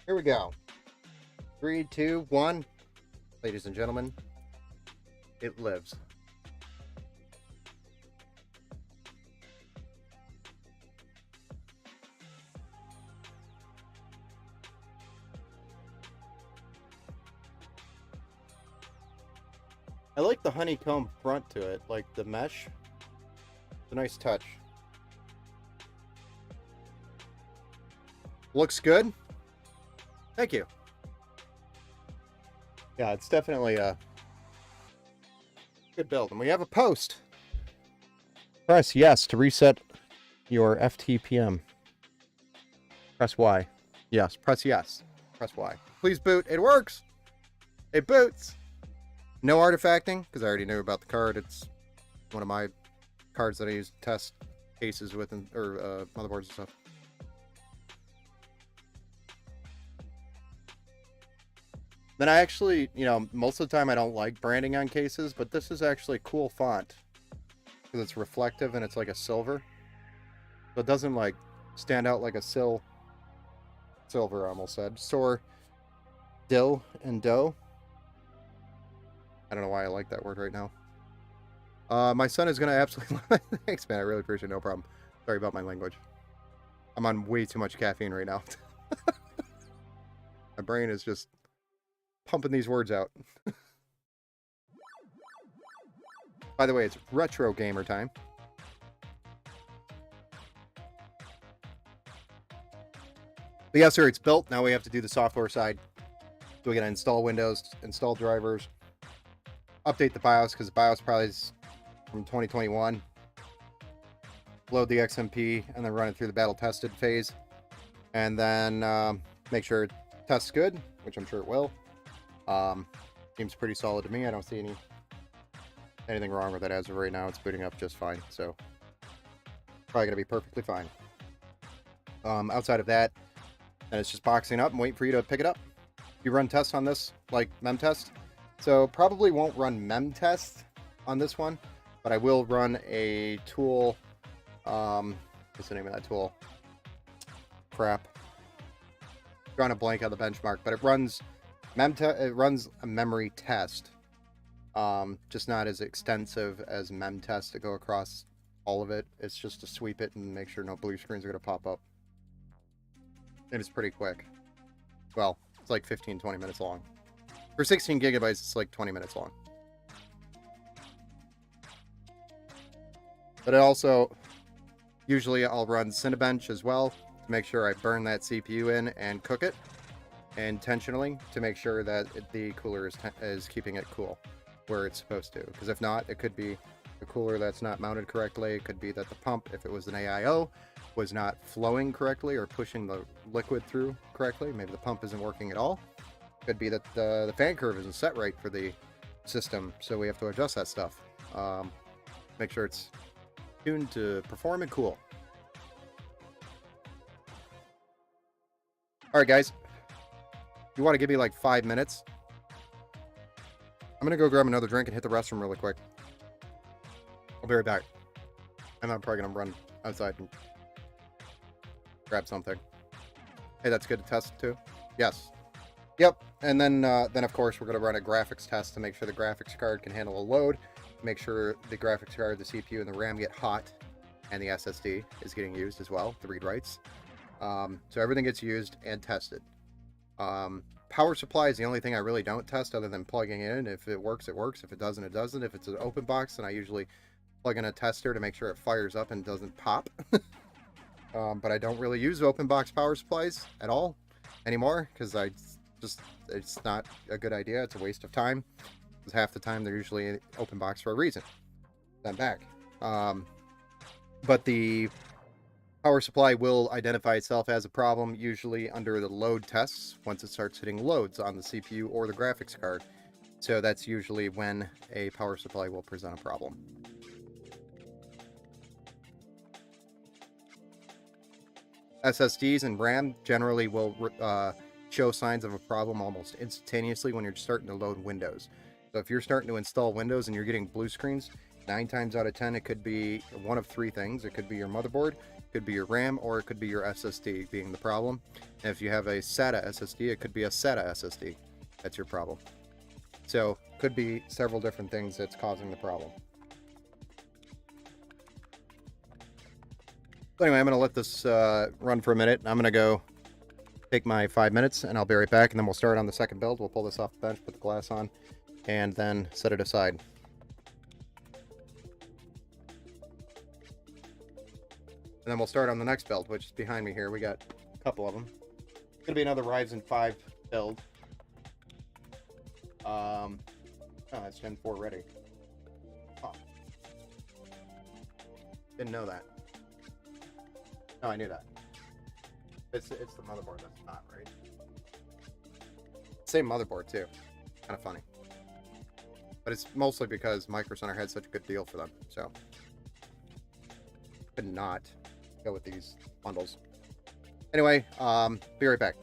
Here we go. 3, 2, 1. Ladies and gentlemen, it lives. I like the honeycomb front to it, like the mesh. It's a nice touch. Looks good. Thank you. Yeah, it's definitely a good build. And we have a post. Press yes to reset your FTPM. Press Y. Yes, press yes. Press Y. Please boot. It works. It boots. No artifacting, because I already knew about the card. It's one of my cards that I use to test cases with, or motherboards and stuff. Then I actually, most of the time I don't like branding on cases, but this is actually a cool font because it's reflective and it's like a silver. So it doesn't like stand out like a silver, I almost said. Sor, dill, and dough. I don't know why I like that word right now. My son is going to absolutely... Thanks, man. I really appreciate it. No problem. Sorry about my language. I'm on way too much caffeine right now. My brain is just pumping these words out. By the way, it's retro gamer time. But yes, sir, it's built. Now we have to do the software side. So we gotta install Windows, install drivers, update the BIOS because the BIOS probably is from 2021. Load the XMP and then run it through the battle tested phase, and then make sure it tests good, which I'm sure it will. Seems pretty solid to me. I don't see anything wrong with it as of right now. It's booting up just fine, so probably gonna be perfectly fine. Outside of that, then it's just boxing up and waiting for you to pick it up. You run tests on this, like memtest. So probably won't run memtest on this one, but I will run a tool. What's the name of that tool? Crap. Drawing a blank on the benchmark, but it runs it runs a memory test. Just not as extensive as memtest to go across all of it. It's just to sweep it and make sure no blue screens are going to pop up. And it's pretty quick. Well, it's like 15-20 minutes long. For 16 gigabytes, it's like 20 minutes long. But it also, usually I'll run Cinebench as well to make sure I burn that CPU in and cook it intentionally to make sure that the cooler is keeping it cool where it's supposed to. Because if not, it could be the cooler that's not mounted correctly. It could be that the pump, if it was an AIO, was not flowing correctly or pushing the liquid through correctly. Maybe the pump isn't working at all. Could be that the fan curve isn't set right for the system, so we have to adjust that stuff. Make sure it's tuned to perform and cool. Alright guys, you want to give me like 5 minutes? I'm gonna go grab another drink and hit the restroom really quick. I'll be right back. And I'm probably gonna run outside and grab something. Hey, that's good to test too? Yes. Yep, and then of course we're going to run a graphics test to make sure the graphics card can handle a load, make sure the graphics card, the CPU, and the RAM get hot, and the SSD is getting used as well, the read writes. So everything gets used and tested. Power supply is the only thing I really don't test other than plugging it in. If it works, it works. If it doesn't, it doesn't. If it's an open box, then I usually plug in a tester to make sure it fires up and doesn't pop. But I don't really use open box power supplies at all anymore because it's not a good idea. It's a waste of time because half the time they're usually open box for a reason. Then back. But the power supply will identify itself as a problem usually under the load tests once it starts hitting loads on the CPU or the graphics card. So that's usually when a power supply will present a problem. SSDs and RAM generally will show signs of a problem almost instantaneously when you're starting to load Windows. So if you're starting to install Windows and you're getting blue screens, 9 times out of 10 it could be one of 3 things. It could be your motherboard, it could be your RAM, or it could be your SSD being the problem. And if you have a SATA SSD, it could be a SATA SSD. That's your problem. So could be several different things that's causing the problem. So anyway, I'm going to let this run for a minute. I'm going to go take my 5 minutes, and I'll be right back, and then we'll start on the second build. We'll pull this off the bench, put the glass on, and then set it aside. And then we'll start on the next build, which is behind me here. We got a couple of them. It's going to be another Ryzen 5 build. Oh, it's Gen 4 ready. Oh. Didn't know that. No, I knew that. It's the motherboard that's not, right? Same motherboard, too. Kind of funny. But it's mostly because Micro Center had such a good deal for them, so. Could not go with these bundles. Anyway, be right back.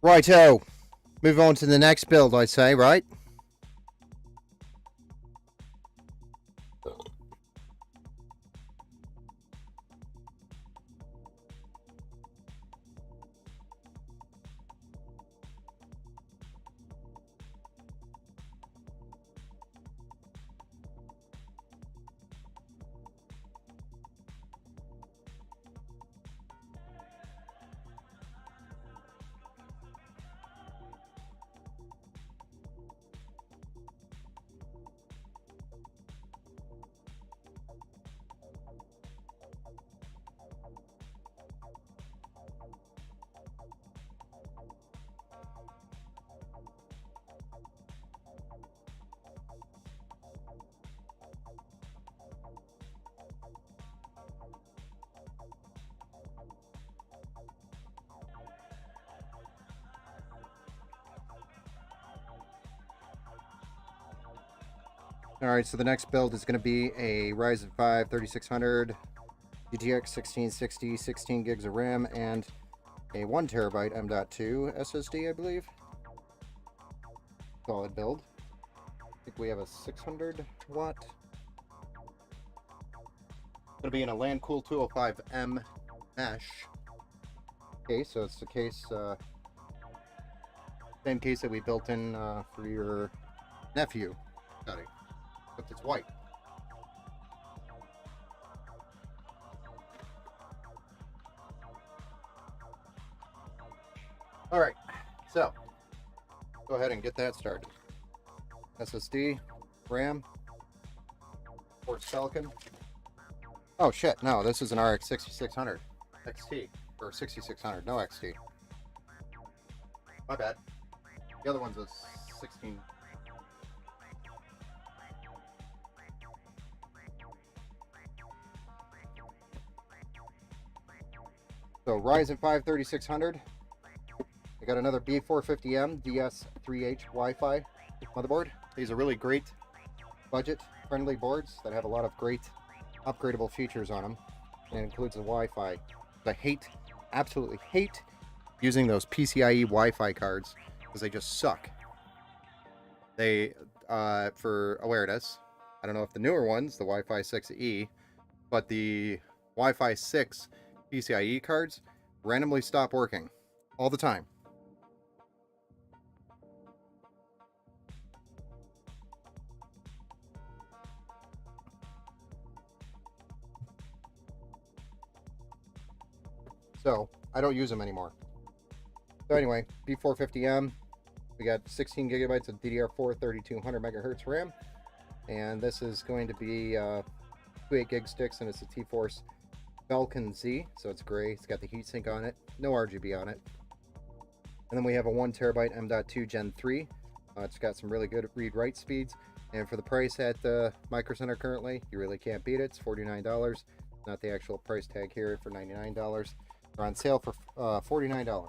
Righto. Move on to the next build, I'd say, right? Alright, so the next build is going to be a Ryzen 5 3600, GTX 1660, 16 gigs of RAM, and a 1TB M.2 SSD, I believe. Solid build. I think we have a 600 watt. Going to be in a LandCool 205M mesh case, so it's the case, same case that we built in for your nephew, Scotty, except it's white. All right, so go ahead and get that started. SSD, RAM, Force Falcon. Oh shit, no, this is an RX 6600 XT, or 6600, no XT. My bad. The other one's a 16. So Ryzen 5 3600. I got another B450M DS3H Wi-Fi motherboard. These are really great budget-friendly boards that have a lot of great upgradable features on them. And it includes the Wi-Fi. I absolutely hate using those PCIe Wi-Fi cards because they just suck. They, for awareness, I don't know if the newer ones, the Wi-Fi 6E, but the Wi-Fi 6 PCIe cards randomly stop working all the time. So I don't use them anymore. So anyway, B450M, we got 16 gigabytes of DDR4 3200 megahertz RAM, and this is going to be 2 8 gig sticks, and it's a T-Force Falcon Z, so it's gray. It's got the heatsink on it, no RGB on it. And then we have a 1TB M.2 Gen 3. It's got some really good read-write speeds, and for the price at Micro Center currently, you really can't beat it. It's $49, not the actual price tag here for $99. They're on sale for $49.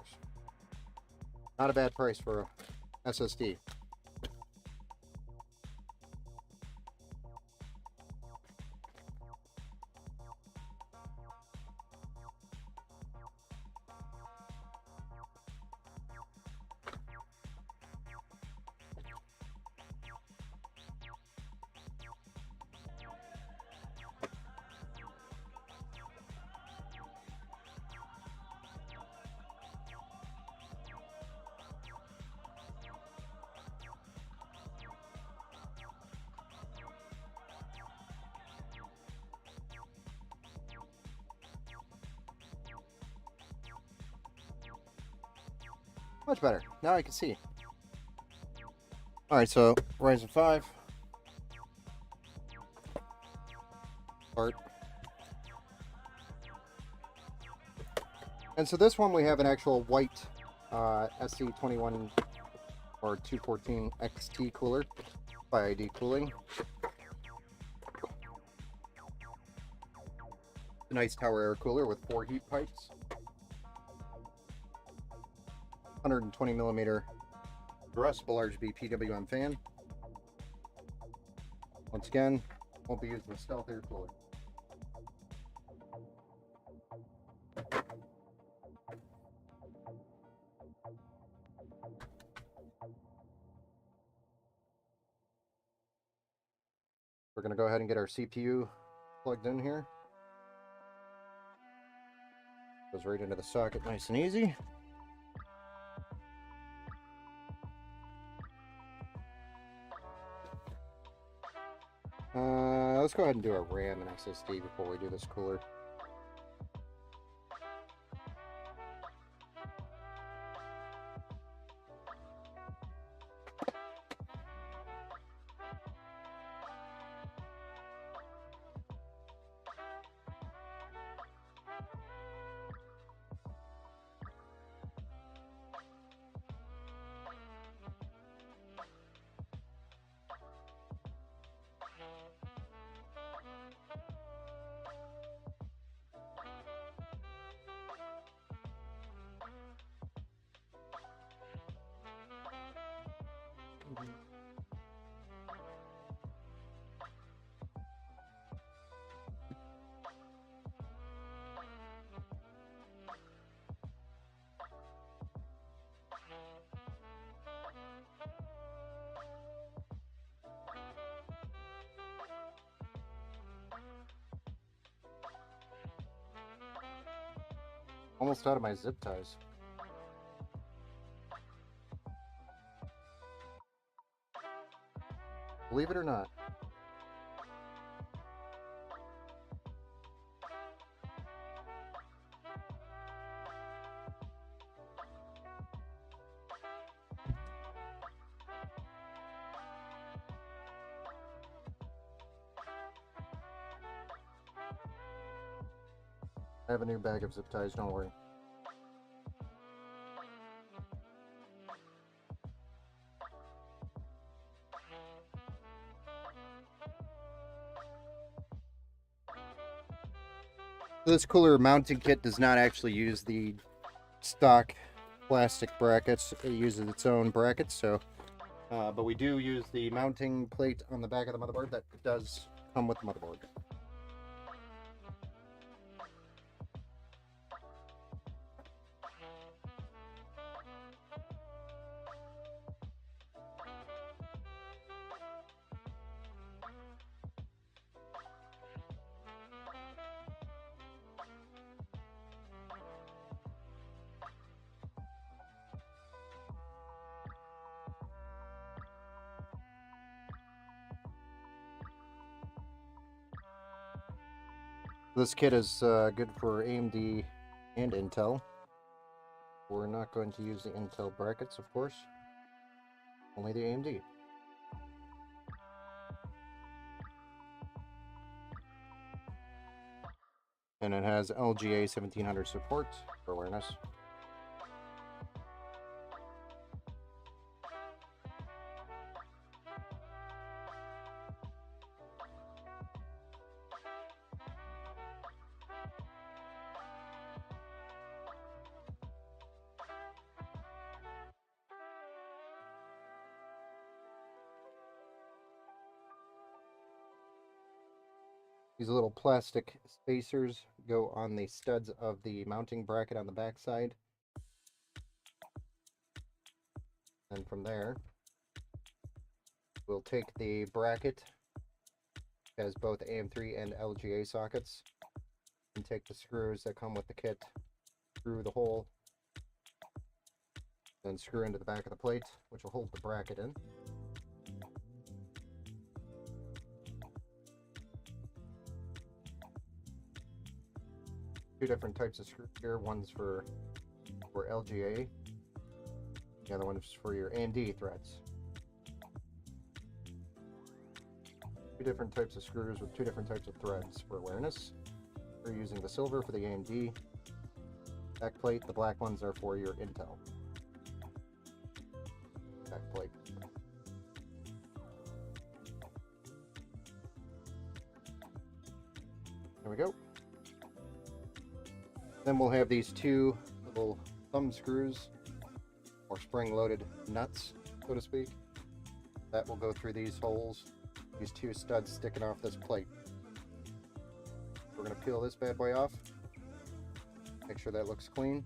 Not a bad price for a SSD. Much better. Now I can see. Alright, so Ryzen 5. Part. And so this one we have an actual white SC21 or 214 XT cooler by ID Cooling. A nice tower air cooler with 4 heat pipes. 120 millimeter addressable RGB PWM fan. Once again, won't be using the stealth air cooler. We're going to go ahead and get our CPU plugged in here. Goes right into the socket nice and easy. Let's go ahead and do a RAM and SSD before we do this cooler. Almost out of my zip ties. Believe it or not. I have a new bag of zip ties, don't worry. This cooler mounting kit does not actually use the stock plastic brackets. It uses its own brackets, so but we do use the mounting plate on the back of the motherboard that does come with the motherboard. This kit is good for AMD and Intel. We're not going to use the Intel brackets, of course. Only the AMD. And it has LGA 1700 support for awareness. These little plastic spacers go on the studs of the mounting bracket on the back side. And from there, we'll take the bracket, has both AM3 and LGA sockets, and take the screws that come with the kit through the hole, then screw into the back of the plate, which will hold the bracket in. Two different types of screw here. One's for LGA, the other one is for your AMD threads. Two different types of screws with two different types of threads for awareness. We're using the silver for the AMD back plate. The black ones are for your Intel back plate. There we go. Then we'll have these two little thumb screws, or spring-loaded nuts, so to speak, that will go through these holes, these two studs sticking off this plate. We're going to peel this bad boy off, make sure that looks clean.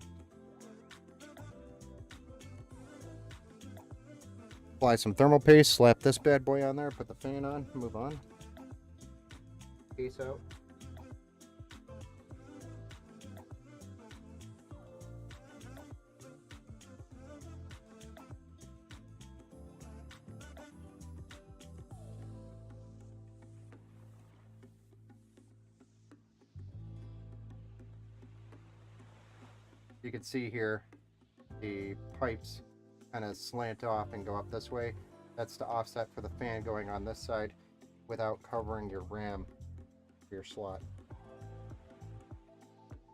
Apply some thermal paste, slap this bad boy on there, put the fan on, move on. case out. You can see here the pipes kind of slant off and go up this way. That's to offset for the fan going on this side without covering your ram for your slot.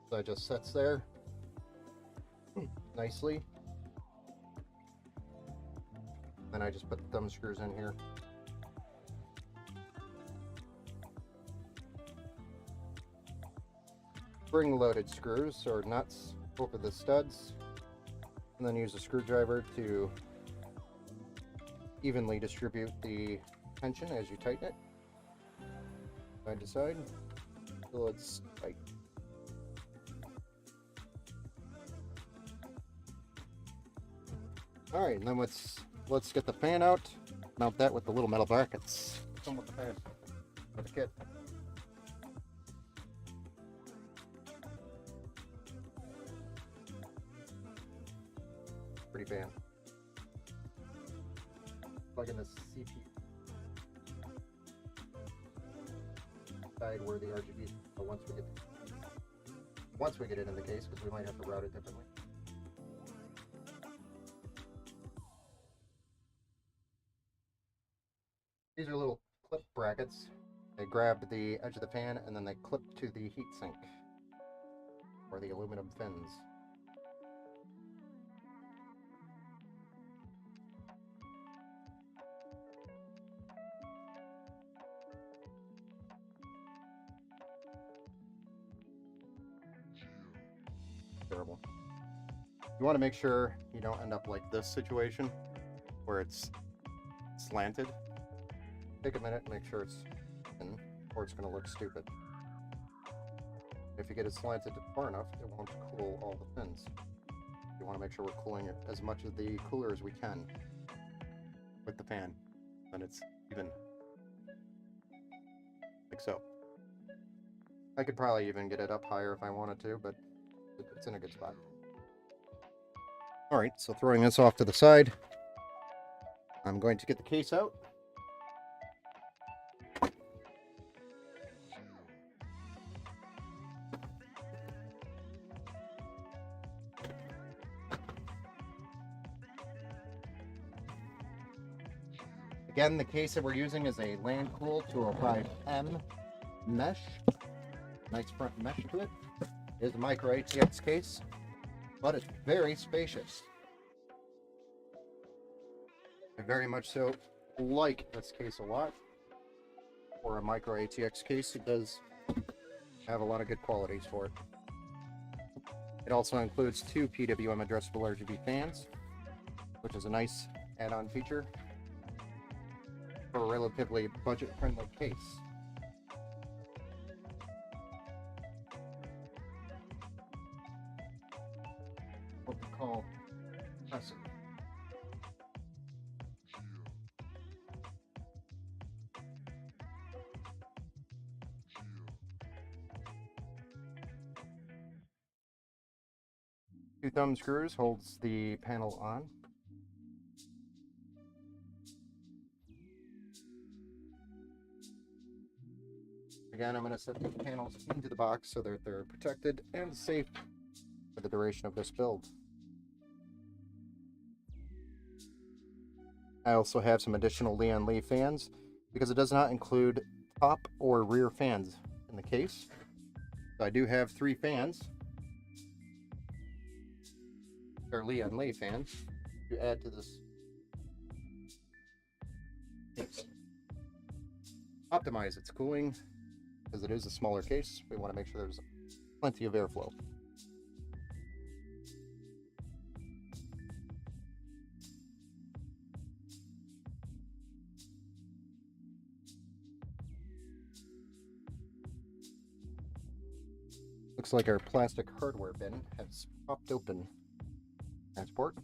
So it just sits there nicely. Then I just put the thumb screws in here. Spring-loaded screws or nuts over the studs, and then use a screwdriver to evenly distribute the tension as you tighten it, side to side, until it's tight. All right, and then let's get the fan out. Mount that with the little metal brackets. Come with the fan, with the kit. Pretty fan. Plug in the CPU side where the RGB. But once we get it in the case, because we might have to route it differently. These are little clip brackets. They grab the edge of the fan and then they clip to the heatsink or the aluminum fins. Terrible. You want to make sure you don't end up like this situation where it's slanted. Take a minute and make sure it's in, or it's going to look stupid. If you get it slanted far enough, it won't cool all the fins. You want to make sure we're cooling it as much of the cooler as we can with the fan, and it's even, like so. I could probably even get it up higher if I wanted to, but it's in a good spot. Alright, so throwing this off to the side, I'm going to get the case out. Again, the case that we're using is a Landcool 205M mesh. Nice front mesh to it. It is a micro ATX case, but it's very spacious. I very much so like this case a lot. For a micro ATX case, it does have a lot of good qualities for it. It also includes 2 PWM addressable RGB fans, which is a nice add-on feature for a relatively budget-friendly case. What we call pressing. Two thumb screws holds the panel on. Again, I'm going to set the panels into the box so that they're protected and safe for the duration of this build. I also have some additional Lian Li fans because it does not include top or rear fans in the case. So I do have 3 fans. They're Lian Li fans to add to this case. Optimize its cooling because it is a smaller case. We want to make sure there's plenty of airflow. Looks like our plastic hardware bin has popped open. Transport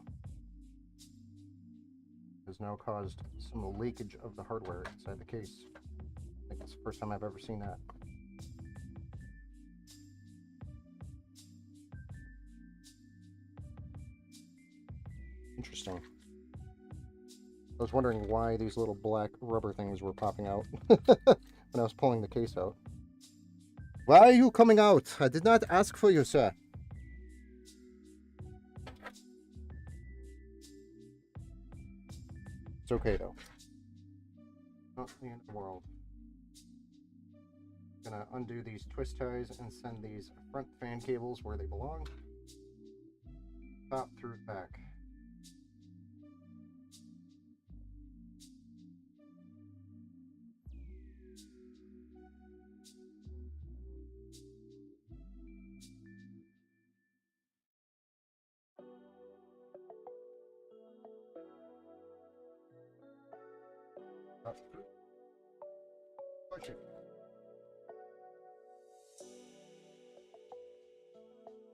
has now caused some leakage of the hardware inside the case. I think it's the first time I've ever seen that. Interesting. I was wondering why these little black rubber things were popping out when I was pulling the case out. Why are you coming out? I did not ask for you, sir. It's okay, though. Not the end of the world. Gonna undo these twist ties and send these front fan cables where they belong. Top through back. Up. Push it.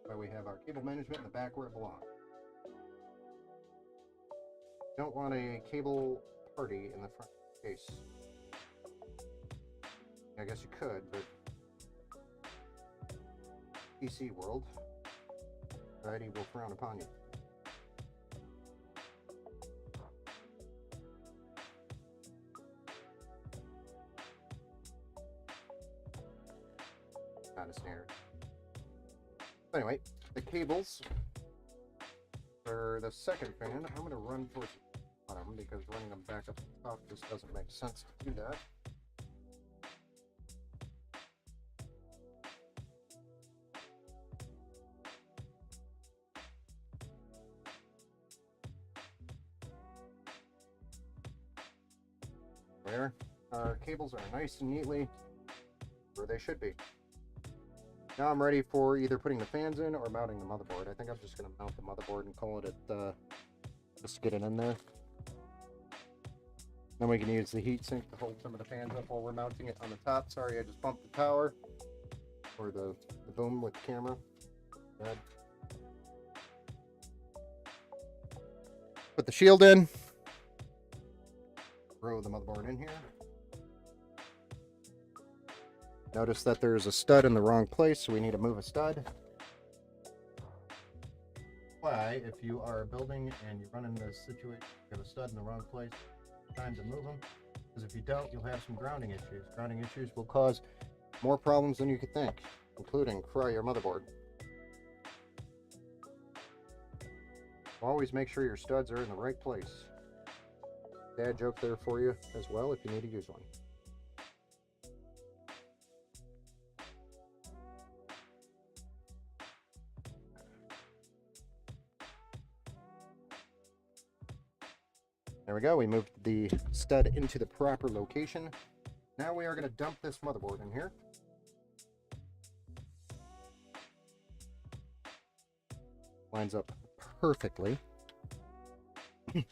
So we have our cable management in the back where it belongs. Don't want a cable party in the front case. I guess you could, but PC world, society will frown upon you. Not a standard. Anyway, the cables for the second fan, I'm going to run towards the bottom because running them back up the top just doesn't make sense to do that. There, our cables are nice and neatly where they should be. Now I'm ready for either putting the fans in or mounting the motherboard. I think I'm just going to mount the motherboard and call it just to get it in there. Then we can use the heatsink to hold some of the fans up while we're mounting it on the top. Sorry, I just bumped the tower or the boom with the camera. Good. Put the shield in. Throw the motherboard in here. Notice that there's a stud in the wrong place, so we need to move a stud. Why, if you are building and you run into this situation, you have a stud in the wrong place, time to move them. Because if you don't, you'll have some grounding issues. Grounding issues will cause more problems than you could think, including fry your motherboard. Always make sure your studs are in the right place. Dad joke there for you as well if you need to use one. There we go, we moved the stud into the proper location. Now we are going to dump this motherboard in here. Lines up perfectly. Then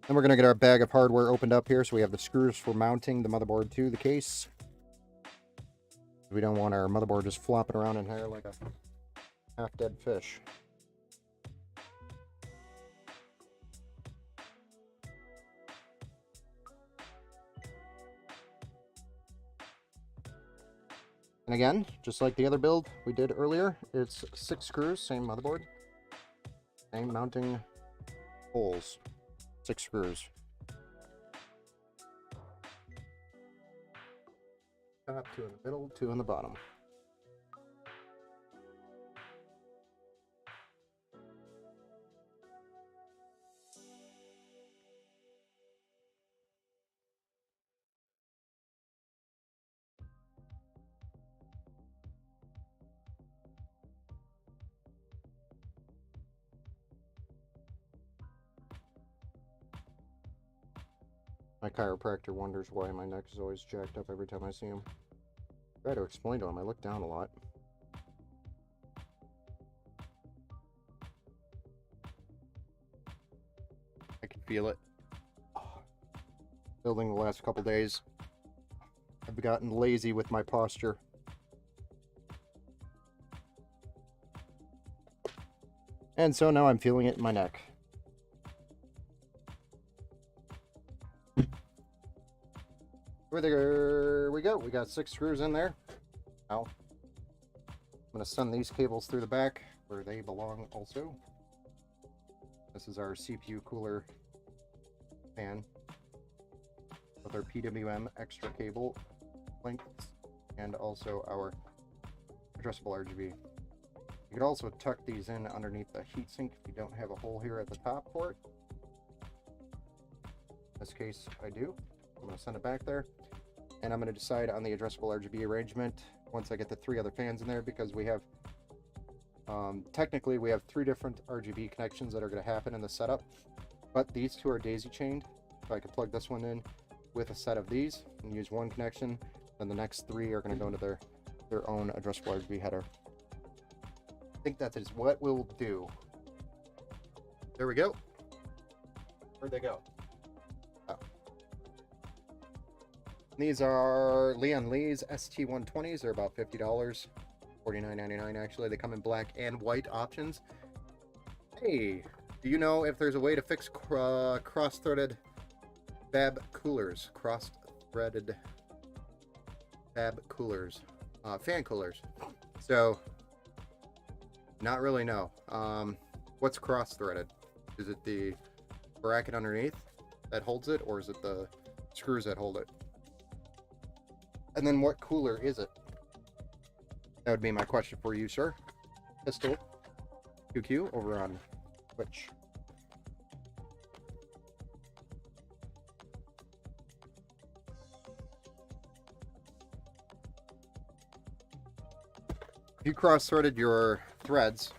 we're going to get our bag of hardware opened up here, so we have the screws for mounting the motherboard to the case. We don't want our motherboard just flopping around in here like a half-dead fish. And again, just like the other build we did earlier, it's 6 screws, same motherboard, same mounting holes, 6 screws. Top, 2 in the middle, 2 in the bottom. My chiropractor wonders why my neck is always jacked up every time I see him. I try to explain to him, I look down a lot. I can feel it. Building the last couple days, I've gotten lazy with my posture. And so now I'm feeling it in my neck. There we go. We got 6 screws in there. Now, I'm going to send these cables through the back where they belong also. This is our CPU cooler fan with our PWM extra cable lengths and also our addressable RGB. You could also tuck these in underneath the heatsink if you don't have a hole here at the top for it. In this case, I do. I'm going to send it back there. And I'm going to decide on the addressable RGB arrangement once I get the 3 other fans in there, because we have, technically we have 3 different RGB connections that are going to happen in the setup. But these 2 are daisy chained. So I can plug this one in with a set of these and use one connection. Then the next 3 are going to go into their own addressable RGB header. I think that is what we'll do. There we go. Where'd they go? Oh. These are Leon Lee's ST120s. They're about $50, $49.99 actually. They come in black and white options. Hey, do you know if there's a way to fix cross-threaded fab coolers? Cross-threaded fab coolers. Fan coolers. So, not really, no. What's cross-threaded? Is it the bracket underneath that holds it, or is it the screws that hold it? And then what cooler is it? That would be my question for you, sir. Pistol QQ over on Twitch. If you cross-threaded your threads,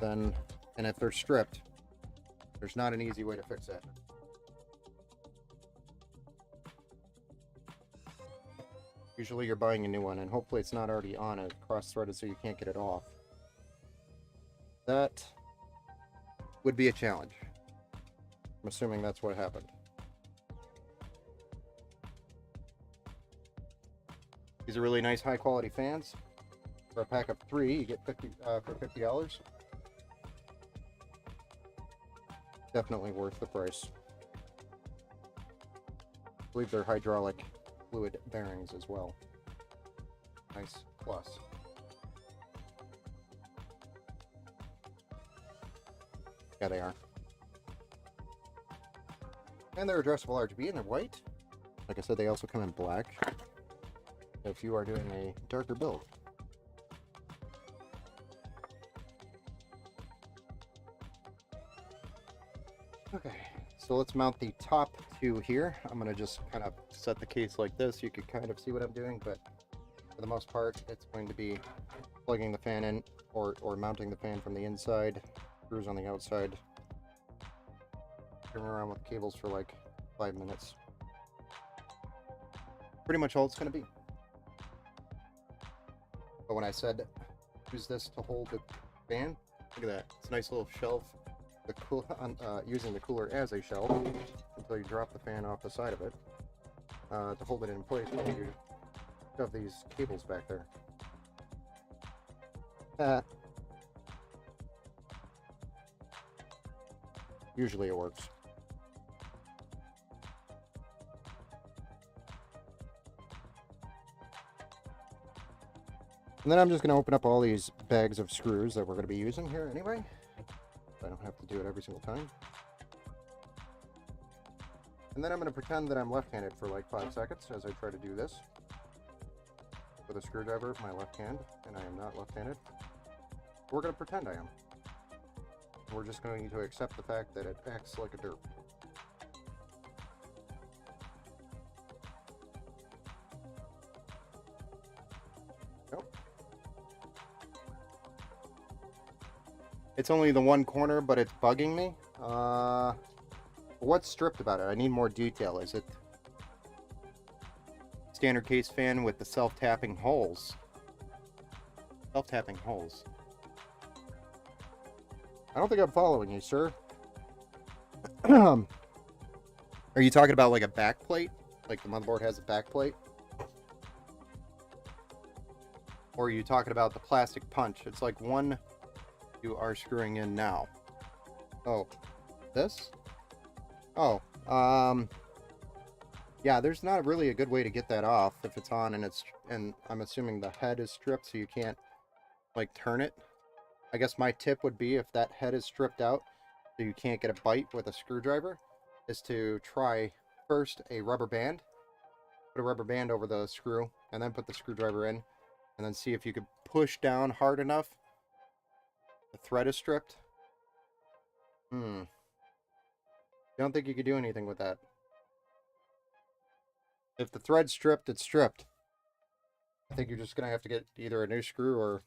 then, and if they're stripped, there's not an easy way to fix that. Usually you're buying a new one, and hopefully it's not already on it, cross-threaded, so you can't get it off. That would be a challenge. I'm assuming that's what happened. These are really nice high-quality fans. For a pack of 3, you get 50 for $50. Definitely worth the price. I believe they're hydraulic fluid bearings as well. Nice plus. Yeah, they are. And they're addressable RGB, and they're white. Like I said, they also come in black if you are doing a darker build. Okay, so let's mount the top 2 here. I'm going to just kind of set the case like this. You can kind of see what I'm doing, but for the most part, it's going to be plugging the fan in or mounting the fan from the inside, screws on the outside. Turning around with cables for like 5 minutes. Pretty much all it's going to be. But when I said use this to hold the fan, look at that. It's a nice little shelf. Using the cooler as a shelf until you drop the fan off the side of it to hold it in place while you shove these cables back there. Usually it works. And then I'm just going to open up all these bags of screws that we're going to be using here anyway. I don't have to do it every single time. And then I'm going to pretend that I'm left-handed for like 5 seconds as I try to do this. With a screwdriver with my left hand, and I am not left-handed. We're going to pretend I am. We're just going to accept the fact that it acts like a derp. Nope. It's only the one corner, but it's bugging me. What's stripped about it? I need more detail. Is it standard case fan with the self-tapping holes? Self-tapping holes. I don't think I'm following you, sir. Are you talking about like a back plate? Like the motherboard has a back plate? Or are you talking about the plastic punch? It's like one you are screwing in now. Oh, this? Oh, yeah, there's not really a good way to get that off if it's on and I'm assuming the head is stripped so you can't like turn it. I guess my tip would be if that head is stripped out, so you can't get a bite with a screwdriver, is to try first a rubber band. Put a rubber band over the screw, and then put the screwdriver in, and then see if you could push down hard enough. The thread is stripped. Don't think you could do anything with that. If the thread's stripped, it's stripped. I think you're just going to have to get either a new screw or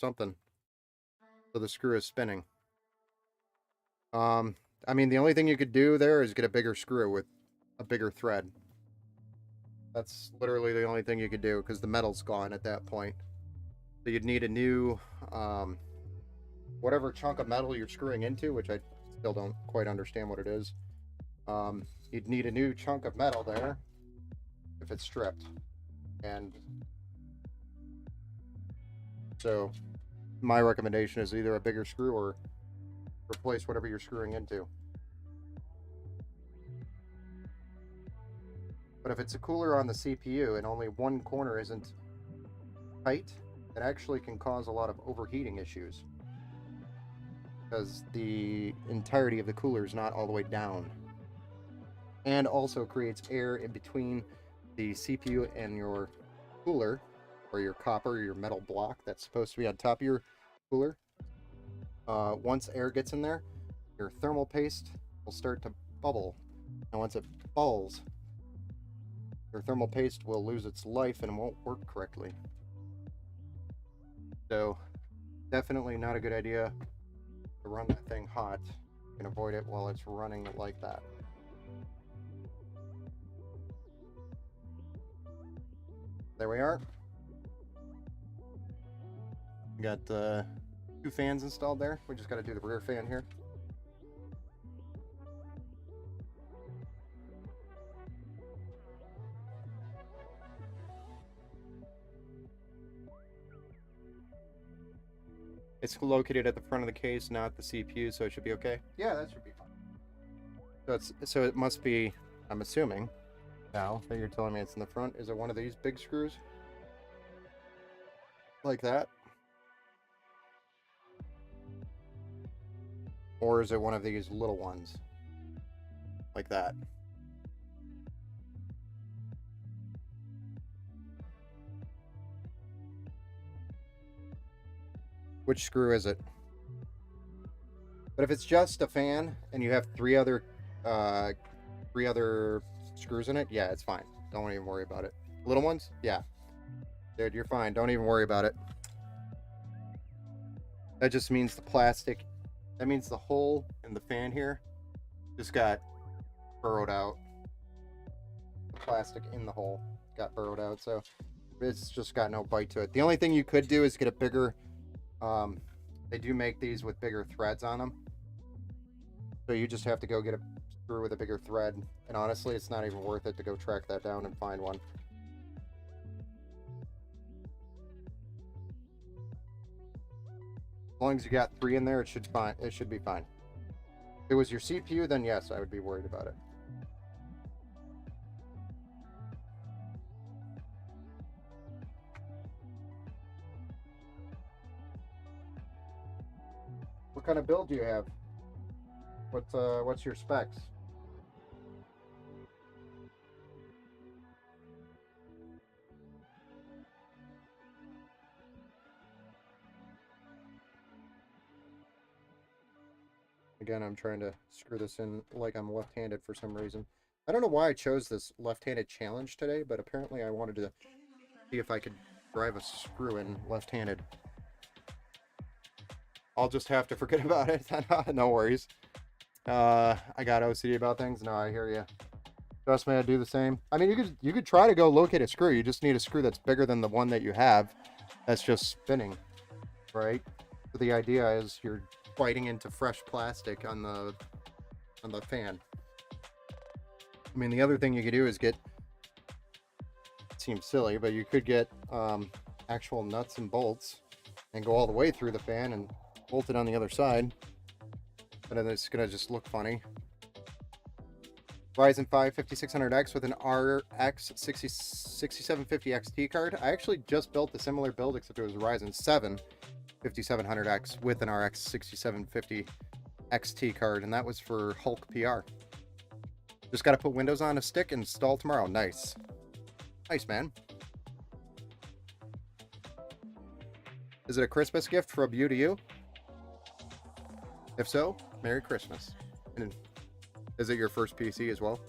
something. So the screw is spinning. I mean, the only thing you could do there is get a bigger screw with a bigger thread. That's literally the only thing you could do, because the metal's gone at that point. So you'd need a new, whatever chunk of metal you're screwing into, which I still don't quite understand what it is. You'd need a new chunk of metal there if it's stripped. And so my recommendation is either a bigger screw or replace whatever you're screwing into. But if it's a cooler on the CPU and only one corner isn't tight, it actually can cause a lot of overheating issues, because the entirety of the cooler is not all the way down, and also creates air in between the CPU and your cooler, or your copper, your metal block that's supposed to be on top of your cooler. Once air gets in there, your thermal paste will start to bubble, and once it bubbles, your thermal paste will lose its life and won't work correctly. So definitely not a good idea to run that thing hot. You can avoid it while it's running like that. There we are. We got 2 fans installed there. We just got to do the rear fan here. It's located at the front of the case, not the CPU, so it should be okay. Yeah, that should be fine. So it must be, I'm assuming, now that you're telling me it's in the front, is it one of these big screws? Like that? Or is it one of these little ones? Like that? Which screw is it? But if it's just a fan and you have 3 other screws in it, yeah, it's fine. Don't even worry about it. Little ones? Yeah. Dude, you're fine. Don't even worry about it. That just means the plastic, that means the hole in the fan here just got burrowed out. The plastic in the hole got burrowed out, so it's just got no bite to it. The only thing you could do is get a bigger, they do make these with bigger threads on them, so you just have to go get a screw with a bigger thread, and honestly it's not even worth it to go track that down and find one. As long as you got 3 in there, it should be fine. If it was your CPU, then yes, I would be worried about it. What kind of build do you have? What's your specs? Again, I'm trying to screw this in like I'm left-handed for some reason. I don't know why I chose this left-handed challenge today, but apparently I wanted to see if I could drive a screw in left-handed. I'll just have to forget about it. No worries. I got OCD about things. No, I hear you. Trust me, I do the same. I mean, you could try to go locate a screw. You just need a screw that's bigger than the one that you have that's just spinning, right? So the idea is you're biting into fresh plastic on the fan. I mean, the other thing you could do is get, it seems silly, but you could get actual nuts and bolts and go all the way through the fan and bolt it on the other side, but then it's gonna just look funny. Ryzen 5 5600X with an RX 6750 XT card. I actually just built a similar build, except it was a Ryzen 7 5700X with an RX 6750 XT card, and that was for Hulk PR. Just got to put Windows on a stick and install tomorrow. Nice. Nice, man. Is it a Christmas gift from you to you? If so, Merry Christmas. And is it your first PC as well?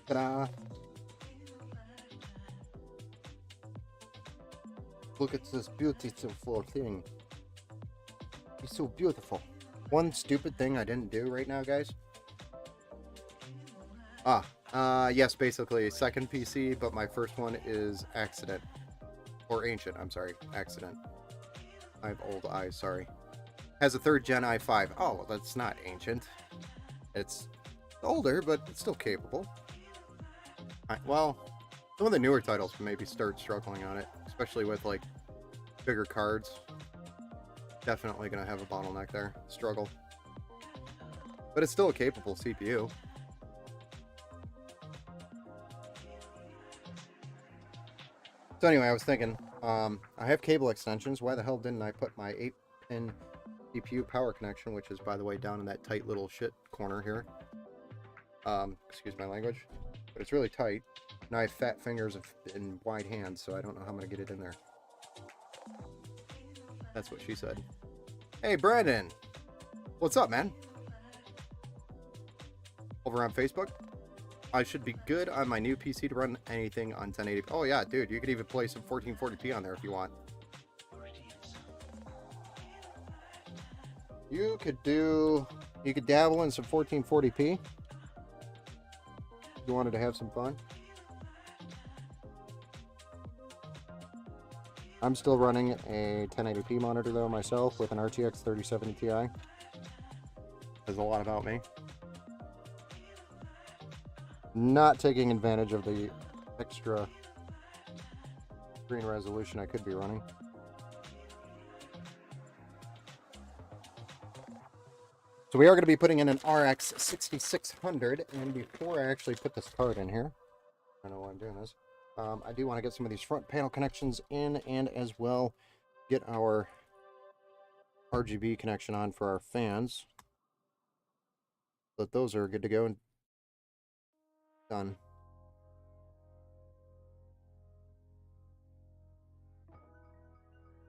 Ta-da! Look at this beautiful thing. It's so beautiful. One stupid thing I didn't do right now, guys. Yes, basically second PC, but my first one is Accident. Or Ancient, I'm sorry. Accident. I have old eyes, sorry. Has a 3rd gen i5. Oh, well, that's not Ancient. It's older, but it's still capable. Well, some of the newer titles maybe start struggling on it, especially with, like, bigger cards. Definitely gonna have a bottleneck there. Struggle. But it's still a capable CPU. So anyway, I was thinking, I have cable extensions. Why the hell didn't I put my 8-pin CPU power connection, which is, by the way, down in that tight little shit corner here. Excuse my language. But it's really tight. And I have fat fingers and wide hands, so I don't know how I'm going to get it in there. That's what she said. Hey, Brandon! What's up, man? Over on Facebook? I should be good on my new PC to run anything on 1080p. Oh yeah, dude, you could even play some 1440p on there if you want. You could dabble in some 1440p. If you wanted to have some fun. I'm still running a 1080p monitor though myself with an RTX 3070 Ti. Says a lot about me. Not taking advantage of the extra screen resolution I could be running. So we are going to be putting in an RX 6600, and before I actually put this card in here, I don't know why I'm doing this, I do want to get some of these front panel connections in, and as well get our RGB connection on for our fans. But those are good to go and done.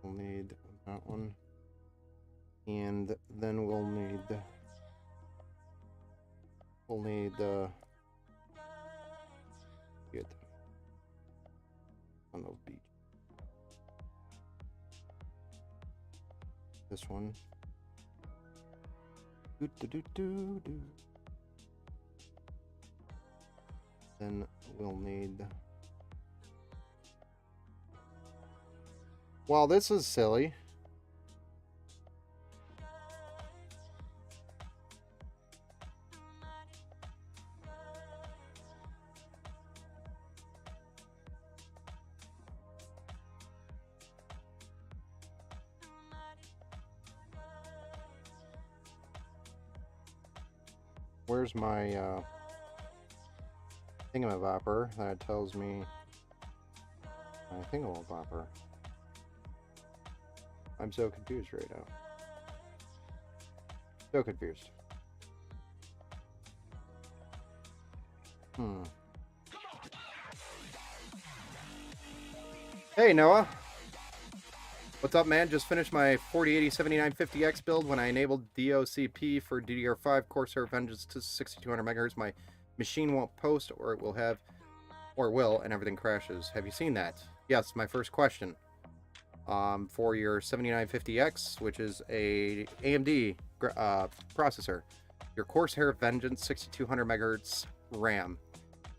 We'll need that one. And then we'll need get on those beach. This one. Do do do do do. Then we'll need. Well, this is silly. Where's my thingamabopper that tells me my thingamabopper? I'm so confused right now. So confused. Hey Noah. What's up, man? Just finished my 4080-7950X build. When I enabled DOCP for DDR5 Corsair Vengeance to 6200 MHz, my machine won't post, or it will have, or will, and everything crashes. Have you seen that? Yes, my first question. For your 7950X, which is a AMD processor, your Corsair Vengeance 6200 MHz RAM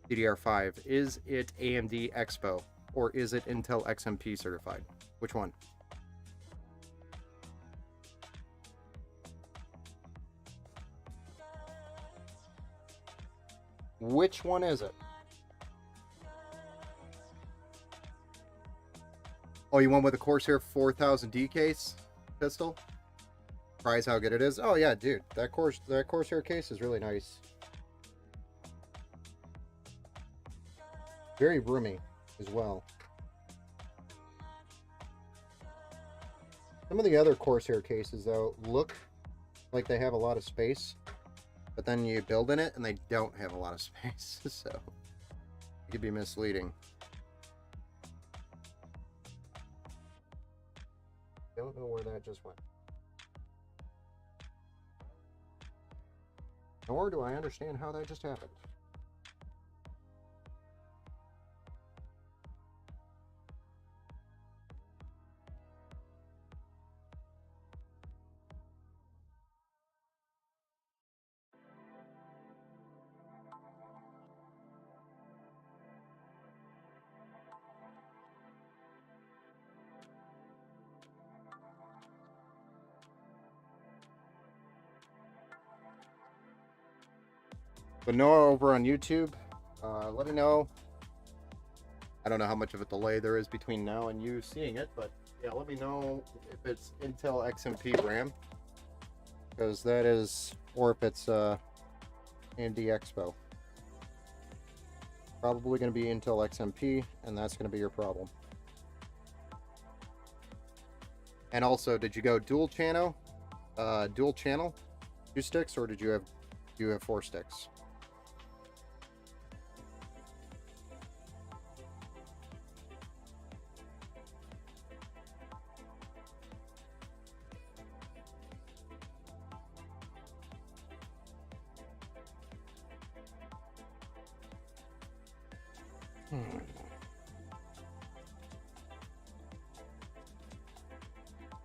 DDR5, is it AMD Expo, or is it Intel XMP certified? Which one? Which one is it? Oh, you went with a Corsair 4000D case pistol? Surprise how good it is. Oh yeah, dude, that Corsair case is really nice. very roomy as well. Some of the other Corsair cases, though, look like they have a lot of space, but then you build in it and they don't have a lot of space, so it could be misleading. Don't know where that just went. Nor do I understand how that just happened. But Noah over on YouTube, let me know. I don't know how much of a delay there is between now and you seeing it, but yeah, let me know if it's Intel XMP RAM, because that is, or if it's AMD Expo. Probably going to be Intel XMP, and that's going to be your problem. And also, did you go dual channel, 2 sticks, or did you have 4 sticks?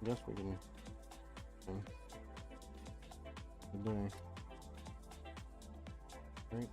Guess we can. Today. Right.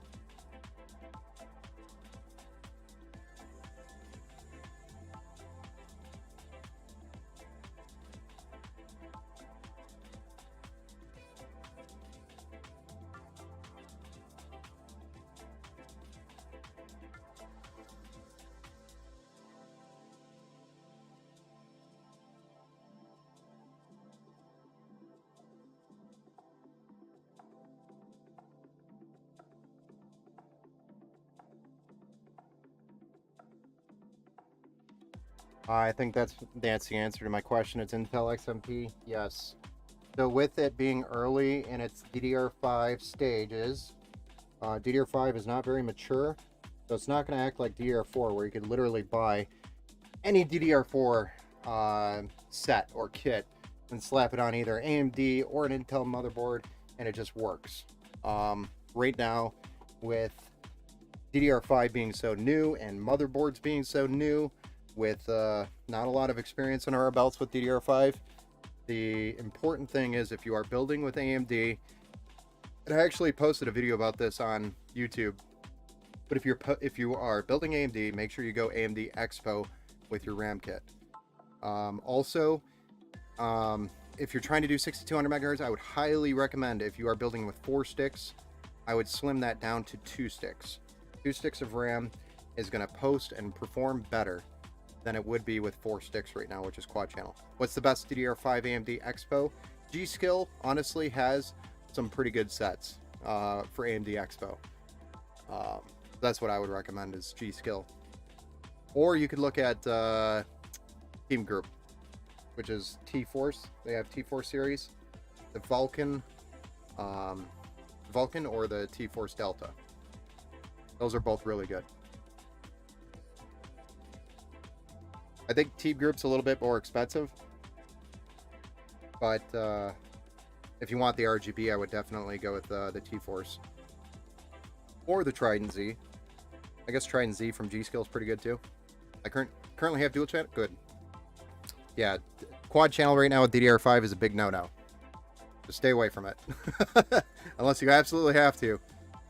I think that's the answer to my question. It's Intel XMP. Yes. So with it being early in its DDR5 stages, DDR5 is not very mature, so it's not going to act like DDR4, where you could literally buy any DDR4 set or kit and slap it on either AMD or an Intel motherboard, and it just works. Right now, with DDR5 being so new and motherboards being so new, with not a lot of experience under our belts with DDR5, the important thing is, if you are building with AMD, and I actually posted a video about this on YouTube, but if you are building AMD, make sure you go AMD Expo with your RAM kit. Also, if you're trying to do 6200 megahertz, I would highly recommend, if you are building with 4 sticks, I would slim that down to 2 sticks. 2 sticks of RAM is going to post and perform better than it would be with 4 sticks right now, which is quad channel. What's the best DDR5 AMD Expo? G.Skill honestly has some pretty good sets for AMD Expo. That's what I would recommend, is G.Skill. Or you could look at Team Group, which is T-Force. They have T-Force series, the Vulcan or the T-Force Delta. Those are both really good. I think Team Group's a little bit more expensive, but if you want the RGB, I would definitely go with the T-Force or the Trident Z. I guess Trident Z from G.Skill is pretty good too. I currently have dual channel. Good. Yeah, quad channel right now with DDR5 is a big no-no. Just stay away from it, unless you absolutely have to.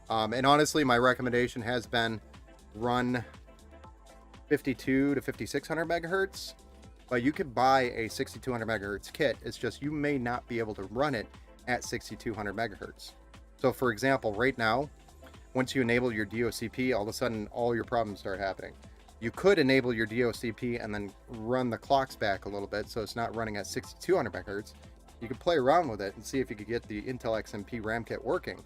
And honestly, my recommendation has been run 52 to 5600 megahertz, but you could buy a 6200 megahertz kit. It's just you may not be able to run it at 6200 megahertz. So for example, right now, once you enable your DOCP, all of a sudden all your problems start happening. You could enable your DOCP and then run the clocks back a little bit so it's not running at 6200 megahertz. You could play around with it and see if you could get the Intel XMP RAM kit working,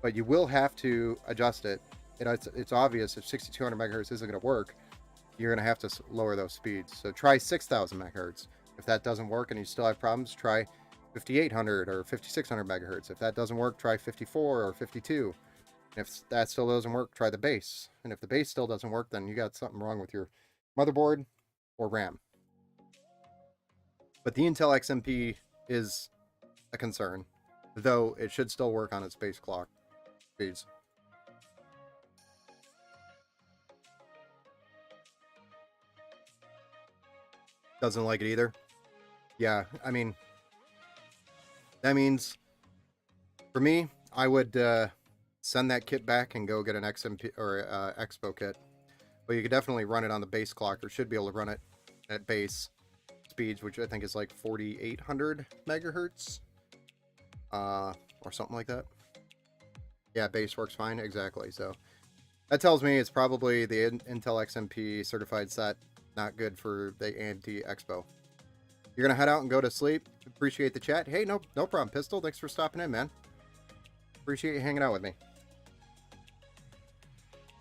but you will have to adjust it it's obvious if 6200 megahertz isn't going to work, you're going to have to lower those speeds. So try 6000 megahertz. If that doesn't work and you still have problems, try 5800 or 5600 megahertz. If that doesn't work, try 54 or 52. And if that still doesn't work, try the base. And if the base still doesn't work, then you got something wrong with your motherboard or RAM. But the Intel XMP is a concern, though it should still work on its base clock speeds. Doesn't like it either. Yeah, I mean, that means for me, I would send that kit back and go get an XMP or Expo kit. But you could definitely run it on the base clock, or should be able to run it at base speeds, which I think is like 4800 megahertz, or something like that. Yeah, base works fine, exactly. So that tells me it's probably the Intel XMP certified set, not good for the AMD Expo. You're gonna head out and go to sleep. Appreciate the chat. Hey, no problem, Pistol. Thanks for stopping in, man. Appreciate you hanging out with me.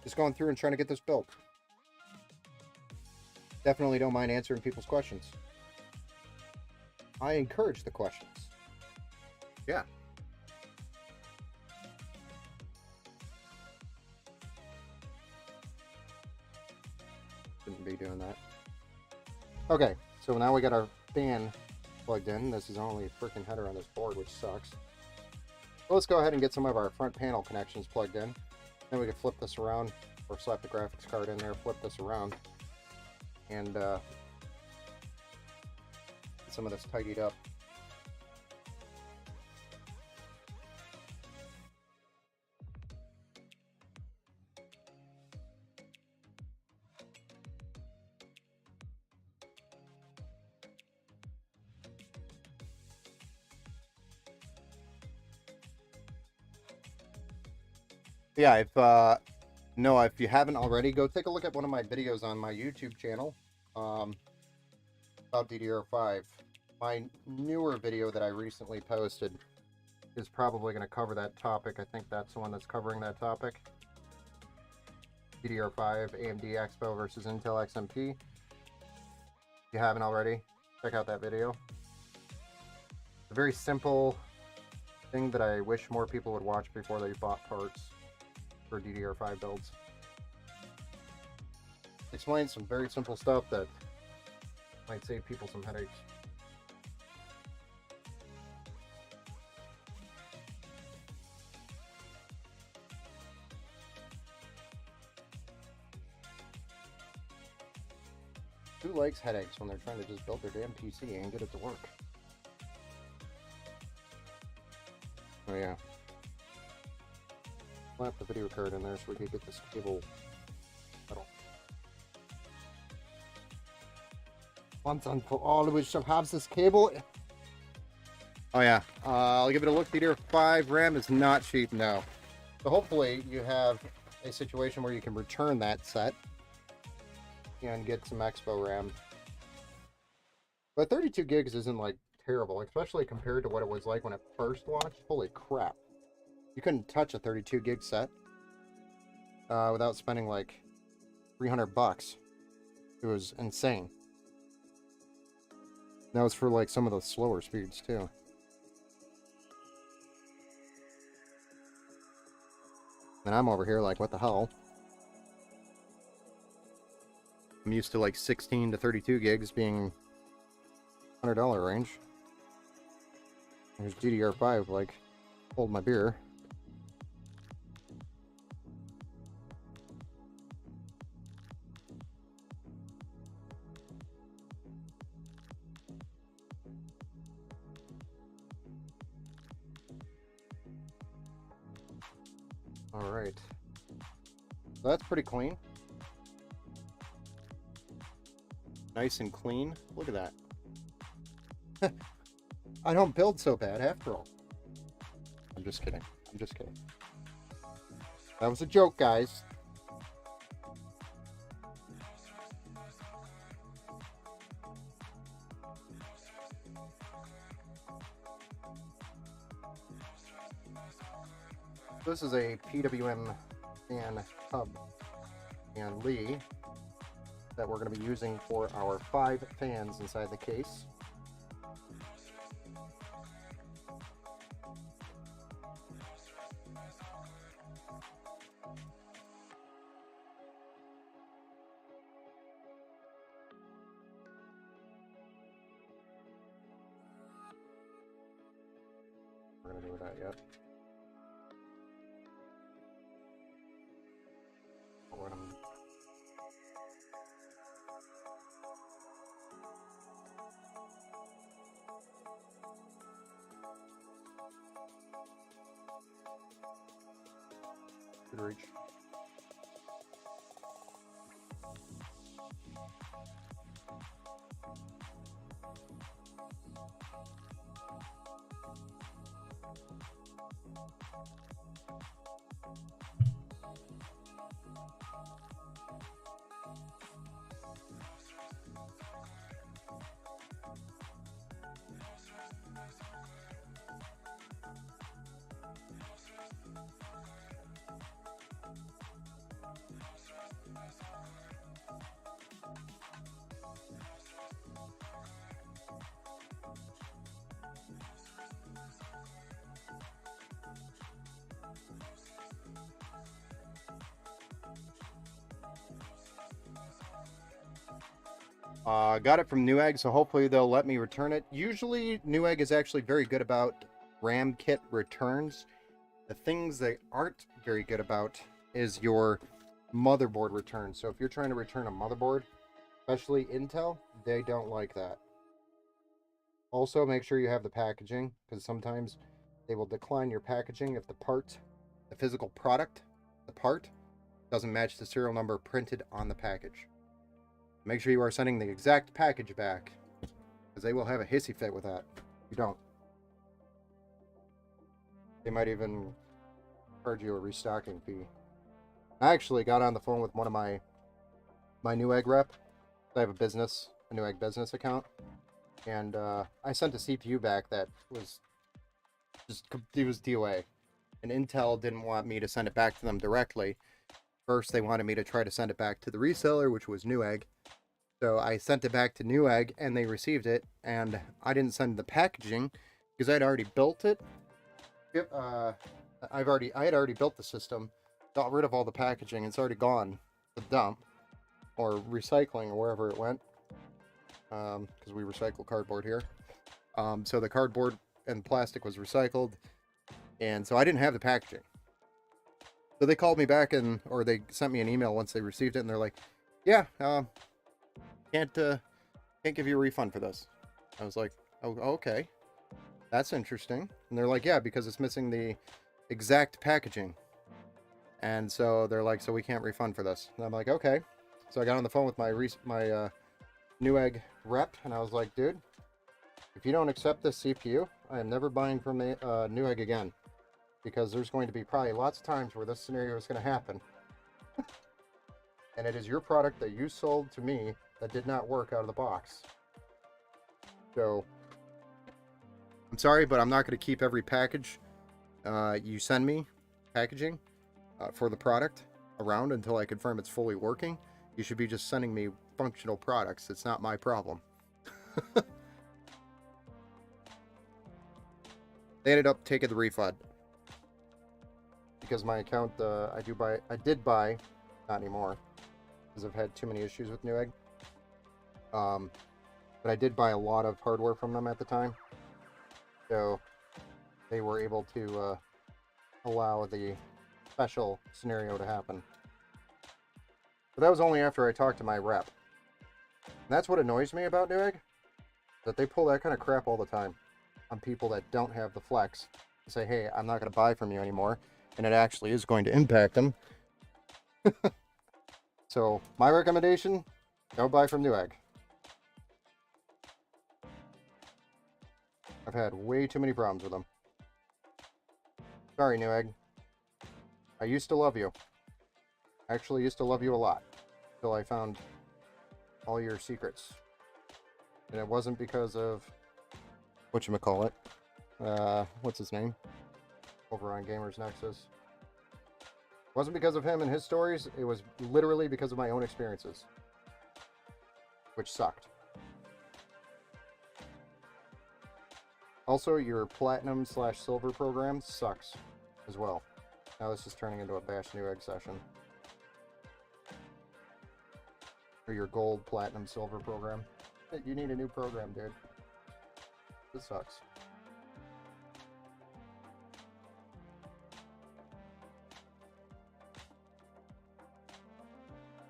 Just going through and trying to get this built. Definitely don't mind answering people's questions. I encourage the questions. Yeah. Shouldn't be doing that. Okay, so now we got our fan plugged in. This is only a freaking header on this board, which sucks. So let's go ahead and get some of our front panel connections plugged in. Then we can flip this around, or slap the graphics card in there, flip this around, and get some of this tidied up. Yeah, if you haven't already, go take a look at one of my videos on my YouTube channel about DDR5. My newer video that I recently posted is probably going to cover that topic. I think that's the one that's covering that topic. DDR5 AMD Expo versus Intel XMP. If you haven't already, check out that video. It's a very simple thing that I wish more people would watch before they bought parts for DDR5 builds. Explain some very simple stuff that might save people some headaches. Who likes headaches when they're trying to just build their damn PC and get it to work? Oh yeah. Slap the video card in there so we can get this cable metal. Once and for all, we shall have this cable. Oh yeah, I'll give it a look. DDR5 RAM is not cheap now. So hopefully you have a situation where you can return that set and get some Expo RAM. But 32 gigs isn't like terrible, especially compared to what it was like when it first launched. Holy crap. You couldn't touch a 32 gig set without spending like 300 bucks. It was insane. That was for like some of the slower speeds too. And I'm over here like, what the hell? I'm used to like 16 to 32 gigs being $100 range. There's DDR5, like, hold my beer. All right, so that's pretty clean. Nice and clean. Look at that. I don't build so bad after all. I'm just kidding. I'm just kidding. That was a joke, guys. This is a PWM fan hub and Lee that we're going to be using for our 5 fans inside the case. We're going to do that yet. We're going to reach. Got it from Newegg, so hopefully they'll let me return it. Usually, Newegg is actually very good about RAM kit returns. The things they aren't very good about is your motherboard return. So if you're trying to return a motherboard, especially Intel, they don't like that. Also, make sure you have the packaging, because sometimes they will decline your packaging if the part, the physical product, the part, doesn't match the serial number printed on the package. Make sure you are sending the exact package back, because they will have a hissy fit with that if you don't. They might even charge you a restocking fee. I actually got on the phone with one of my Newegg rep. I have a Newegg business account, and I sent a CPU back that was it was DOA, and Intel didn't want me to send it back to them directly. First, they wanted me to try to send it back to the reseller, which was Newegg. So I sent it back to Newegg, and they received it, and I didn't send the packaging because I had already built it. Yep, I had already built the system, got rid of all the packaging. It's already gone to the dump or recycling or wherever it went, because we recycle cardboard here. So the cardboard and plastic was recycled, and so I didn't have the packaging. So they called me back or they sent me an email once they received it, and they're like, "Yeah, can't give you a refund for this." I was like, "Oh, okay, that's interesting." And they're like, "Yeah, because it's missing the exact packaging." And so they're like, "So we can't refund for this." And I'm like, "Okay." So I got on the phone with my Newegg rep, and I was like, "Dude, if you don't accept this CPU, I am never buying from Newegg again. Because there's going to be probably lots of times where this scenario is going to happen. And it is your product that you sold to me that did not work out of the box. So, I'm sorry, but I'm not going to keep every package you send me, packaging, for the product around until I confirm it's fully working. You should be just sending me functional products. It's not my problem." They ended up taking the refund. Because my account, I did buy, not anymore, because I've had too many issues with Newegg. But I did buy a lot of hardware from them at the time, so they were able to allow the special scenario to happen. But that was only after I talked to my rep. And that's what annoys me about Newegg, that they pull that kind of crap all the time on people that don't have the flex to say, "Hey, I'm not going to buy from you anymore." And it actually is going to impact them. So, my recommendation, don't buy from Newegg. I've had way too many problems with them. Sorry, Newegg. I used to love you. I actually used to love you a lot. Until I found all your secrets. And it wasn't because of whatchamacallit. What's his name? Over on Gamers Nexus. wasn't because of him and his stories. It was literally because of my own experiences, which sucked. Also, your platinum/silver program sucks as well. Now this is turning into a Bash Newegg session. Or your gold, platinum, silver program. You need a new program, dude. This sucks.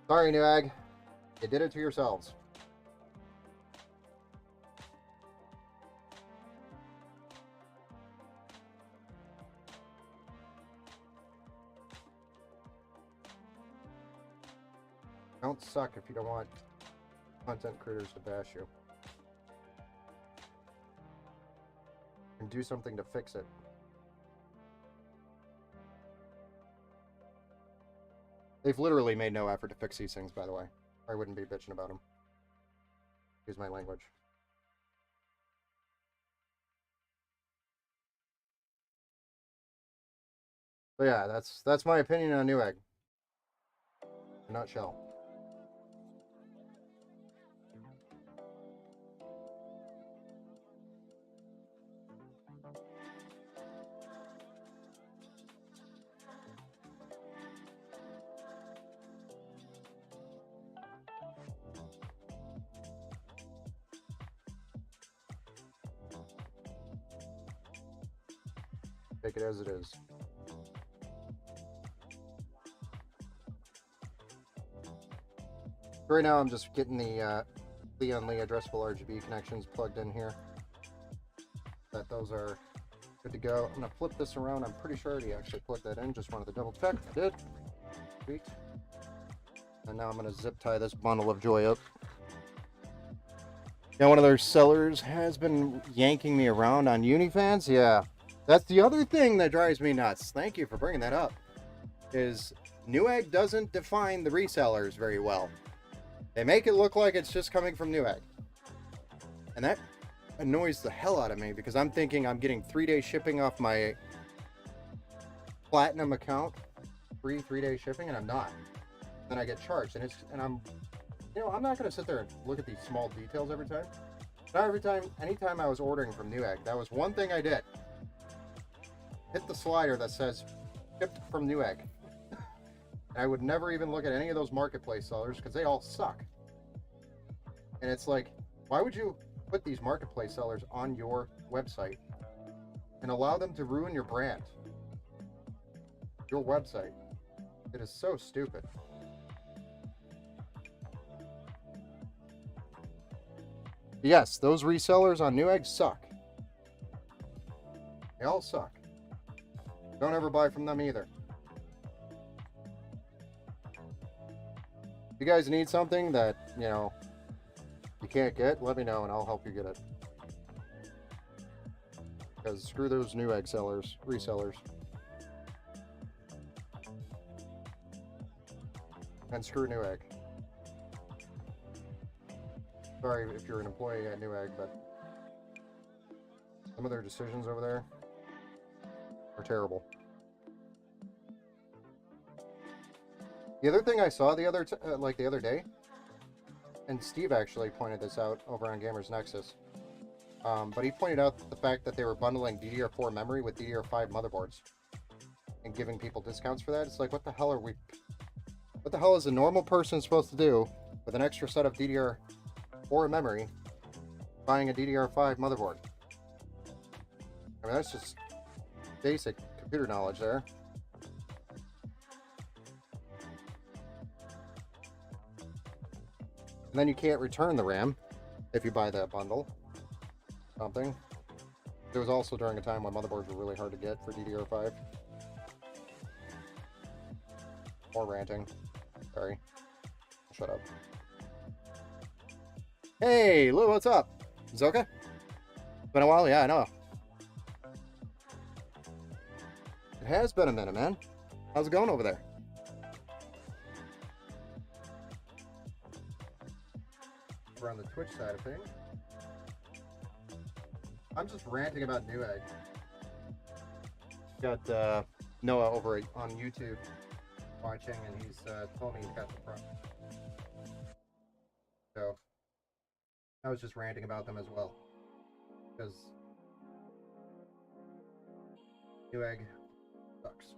Sorry, Newegg. You did it to yourselves. Don't suck if you don't want content creators to bash you. And do something to fix it. They've literally made no effort to fix these things, by the way. I wouldn't be bitching about them. Excuse my language. But yeah, that's my opinion on Newegg. In a nutshell. Take it as it is. Right now I'm just getting the Leon Lee addressable RGB connections plugged in here. That those are good to go. I'm gonna flip this around. I'm pretty sure I already actually plugged that in. Just wanted to double check. I did. Sweet. And now I'm gonna zip tie this bundle of joy up. Yeah, one of their sellers has been yanking me around on Unifans. Yeah, that's the other thing that drives me nuts. Thank you for bringing that up. Is Newegg doesn't define the resellers very well. They make it look like it's just coming from Newegg. And that annoys the hell out of me because I'm thinking I'm getting 3-day shipping off my platinum account, free 3-day shipping, and I'm not. Then I get charged, and I'm not going to sit there and look at these small details every time. Not anytime I was ordering from Newegg, that was one thing I did. Hit the slider that says shipped from Newegg. I would never even look at any of those marketplace sellers because they all suck. And it's like, why would you put these marketplace sellers on your website and allow them to ruin your brand? Your website. It is so stupid. Yes, those resellers on Newegg suck. They all suck. Don't ever buy from them either. If you guys need something that, you can't get, let me know and I'll help you get it. Because screw those Newegg resellers. And screw Newegg. Sorry if you're an employee at Newegg, but some of their decisions over there are terrible. The other thing I saw the other day, and Steve actually pointed this out over on Gamers Nexus, but he pointed out the fact that they were bundling DDR4 memory with DDR5 motherboards and giving people discounts for that. It's like, what the hell is a normal person supposed to do with an extra set of DDR4 memory buying a DDR5 motherboard? I mean, that's just basic computer knowledge there. And then you can't return the RAM if you buy that bundle. Something. It was also during a time when motherboards were really hard to get for DDR5. More ranting. Sorry. Shut up. Hey, Lou, what's up? Zoka? Been a while? Yeah, I know. It has been a minute, man. How's it going over there? We're on the Twitch side of things. I'm just ranting about Newegg. Got Noah over on YouTube watching, and he's told me he's got the problem. So I was just ranting about them as well, because Newegg sucks.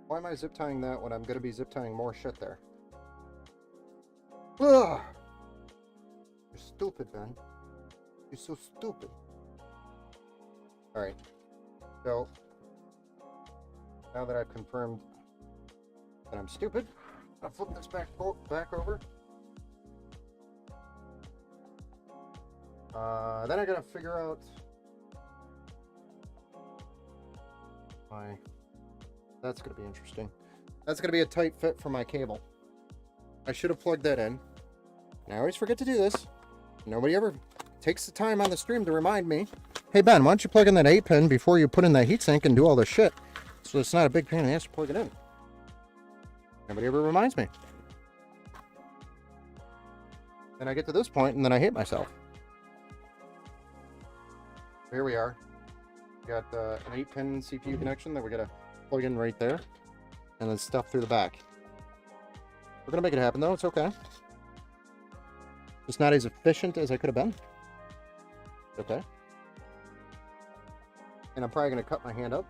Why am I zip tying that when I'm going to be zip tying more shit there? Ugh! You're stupid, man. You're so stupid. Alright. So, now that I've confirmed that I'm stupid, I'll flip this back over. Then I gotta figure out that's gonna be interesting. That's gonna be a tight fit for my cable. I should have plugged that in. And I always forget to do this. Nobody ever takes the time on the stream to remind me. Hey Ben, why don't you plug in that 8-pin before you put in that heatsink and do all this shit? So it's not a big pain in the ass to plug it in. Nobody ever reminds me. Then I get to this point and then I hate myself. Here we are. We got an 8-pin CPU connection that we're gonna plug in right there, and then stuff through the back. We're gonna make it happen though. It's okay. It's not as efficient as I could have been. It's okay. And I'm probably gonna cut my hand up.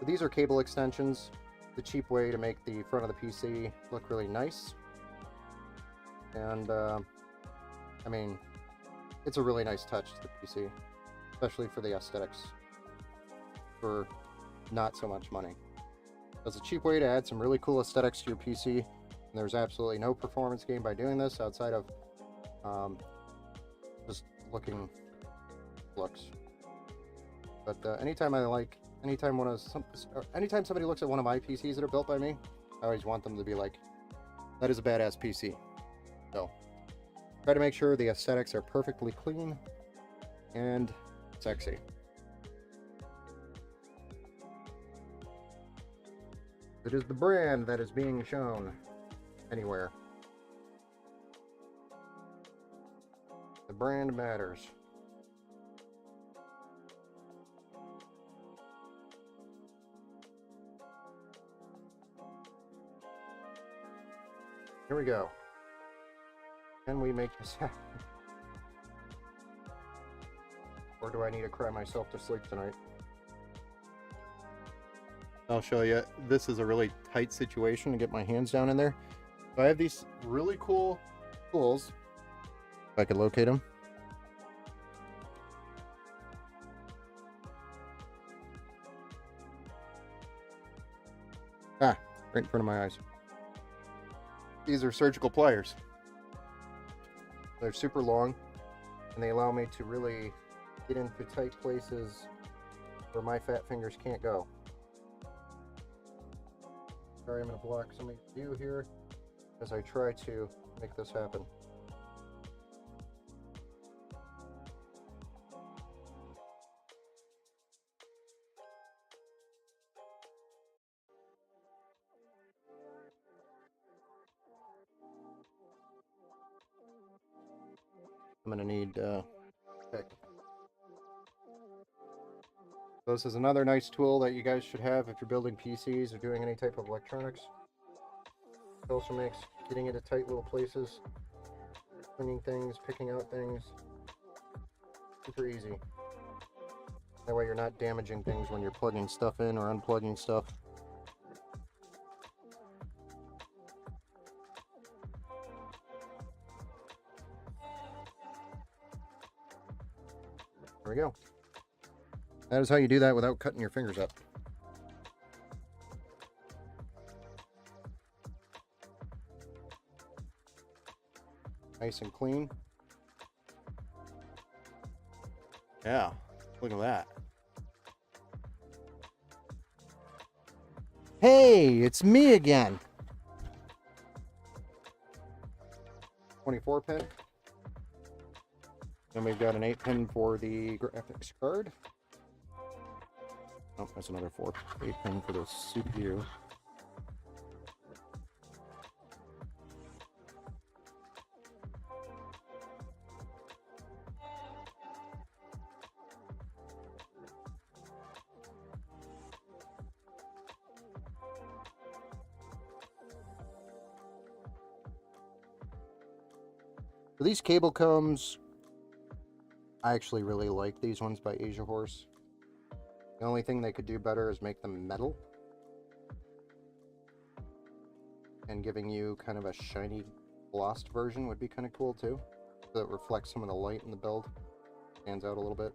So these are cable extensions. The cheap way to make the front of the PC look really nice. And I mean, it's a really nice touch to the PC, especially for the aesthetics, for not so much money. It's a cheap way to add some really cool aesthetics to your PC, and there's absolutely no performance gain by doing this outside of just looks. But anytime somebody looks at one of my PCs that are built by me, I always want them to be like, that is a badass PC. So try to make sure the aesthetics are perfectly clean and sexy. It is the brand that is being shown anywhere. The brand matters. Here we go. Can we make this happen? Or do I need to cry myself to sleep tonight? I'll show you. This is a really tight situation to get my hands down in there. So I have these really cool tools. If I could locate them. Ah, right in front of my eyes. These are surgical pliers. They're super long, and they allow me to really get into tight places where my fat fingers can't go. Sorry, I'm going to block some of the view here as I try to make this happen. I'm going to need pick. This is another nice tool that you guys should have if you're building PCs or doing any type of electronics. It also makes getting into tight little places, cleaning things, picking out things, super easy. That way you're not damaging things when you're plugging stuff in or unplugging stuff. There we go. That is how you do that without cutting your fingers up. Nice and clean. Yeah, look at that. Hey, it's me again. 24 pin. Then we've got an 8-pin for the graphics card. Oh, that's another 8-pin for the CPU. For these cable combs, I actually really like these ones by Asia Horse. The only thing they could do better is make them metal. And giving you kind of a shiny glossed version would be kind of cool too. So it reflects some of the light in the build. Stands out a little bit.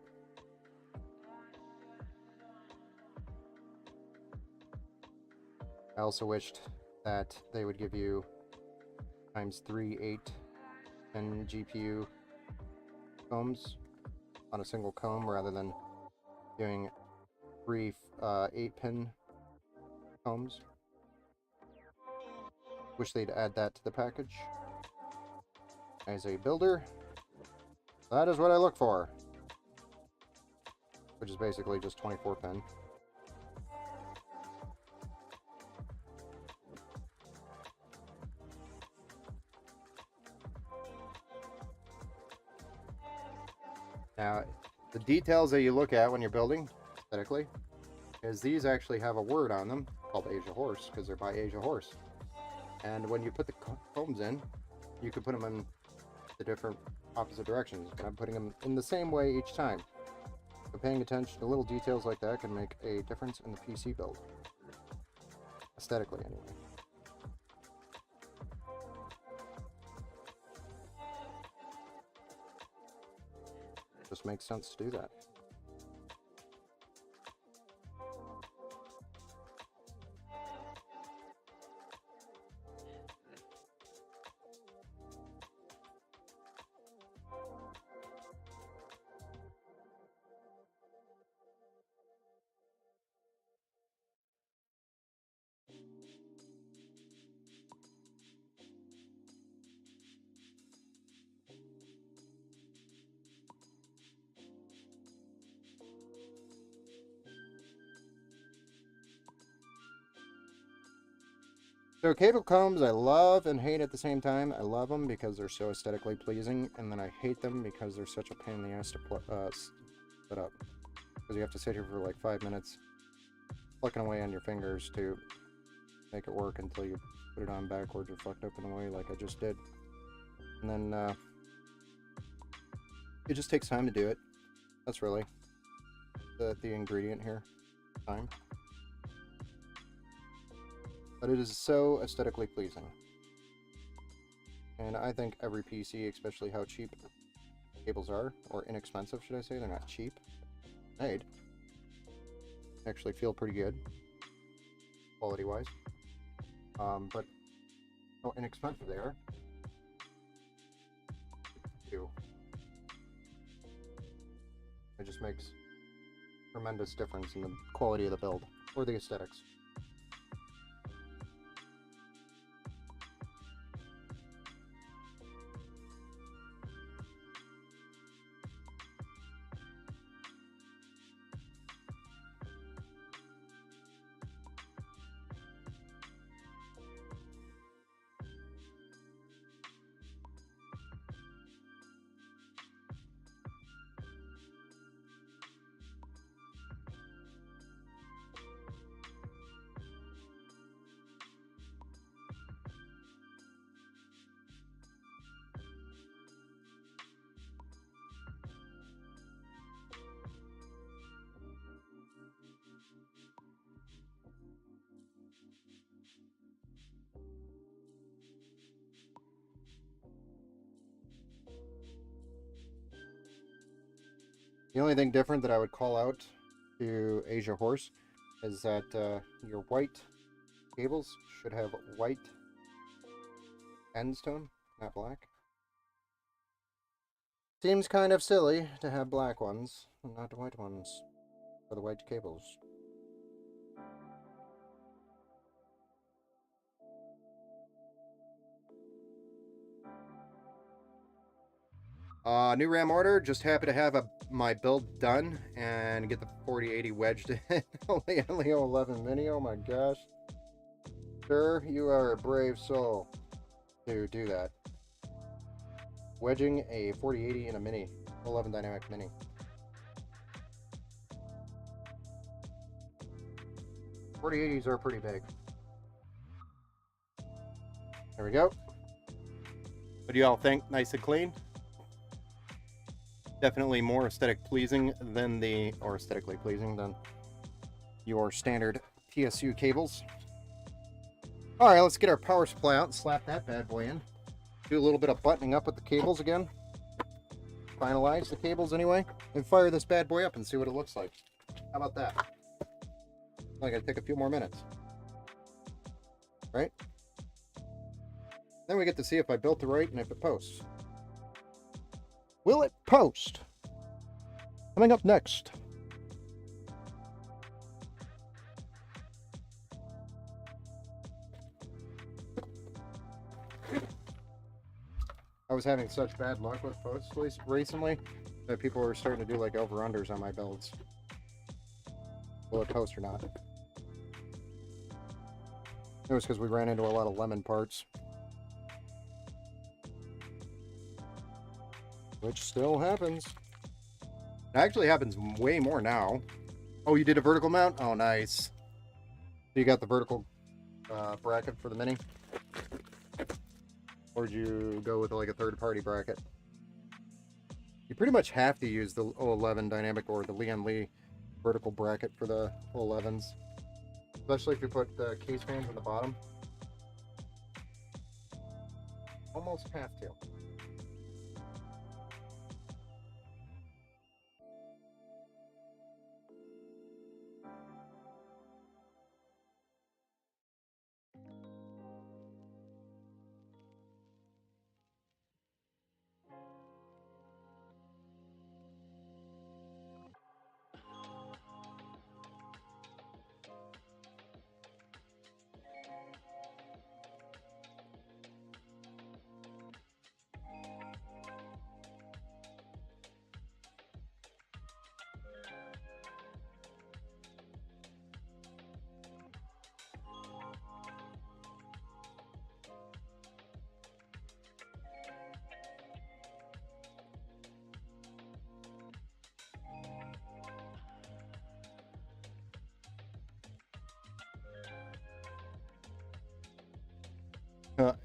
I also wished that they would give you ×3, 8, and GPU combs on a single comb rather than doing 3 8-pin combs. Wish they'd add that to the package. As a builder, that is what I look for, which is basically just 24-pin. Now, the details that you look at when you're building, aesthetically, is these actually have a word on them called Asia Horse, because they're by Asia Horse. And when you put the combs in, you can put them in the different opposite directions. And I'm putting them in the same way each time. So paying attention to little details like that can make a difference in the PC build. Aesthetically, anyway. Just makes sense to do that. So cable combs I love and hate at the same time. I love them because they're so aesthetically pleasing, and then I hate them because they're such a pain in the ass to put up. Because you have to sit here for like 5 minutes plucking away on your fingers to make it work until you put it on backwards or fucked up in a way like I just did. And then it just takes time to do it. That's really the ingredient here. Time. But it is so aesthetically pleasing. And I think every PC, especially how cheap cables are, or inexpensive, should I say, they're not cheap, made, actually feel pretty good, quality-wise. But how inexpensive they are, too. It just makes tremendous difference in the quality of the build, or the aesthetics. The only thing different that I would call out to Asia Horse is that your white cables should have white ends to them, not black. Seems kind of silly to have black ones, and not white ones, for the white cables. New RAM order. Just happy to have my build done and get the 4080 wedged in. Only Leo 11 Mini. Oh my gosh. Sir, you are a brave soul to do that. Wedging a 4080 in a Mini. 11 Dynamic Mini. .4080s are pretty big. There we go. What do you all think? Nice and clean? Definitely more aesthetically pleasing than your standard PSU cables. All right, let's get our power supply out and slap that bad boy in. Do a little bit of buttoning up with the cables again. Finalize the cables anyway, and fire this bad boy up and see what it looks like. How about that? I gotta take a few more minutes. Right? Then we get to see if I built it right and if it posts. Will it post? Coming up next. I was having such bad luck with posts recently that people were starting to do like over-unders on my builds. Will it post or not? It was because we ran into a lot of lemon parts. Which still happens. It actually happens way more now. Oh, you did a vertical mount? Oh, nice. So you got the vertical bracket for the Mini? Or did you go with like a third-party bracket? You pretty much have to use the 011 dynamic or the Lian Li vertical bracket for the 011s. Especially if you put the case fans on the bottom. Almost have to.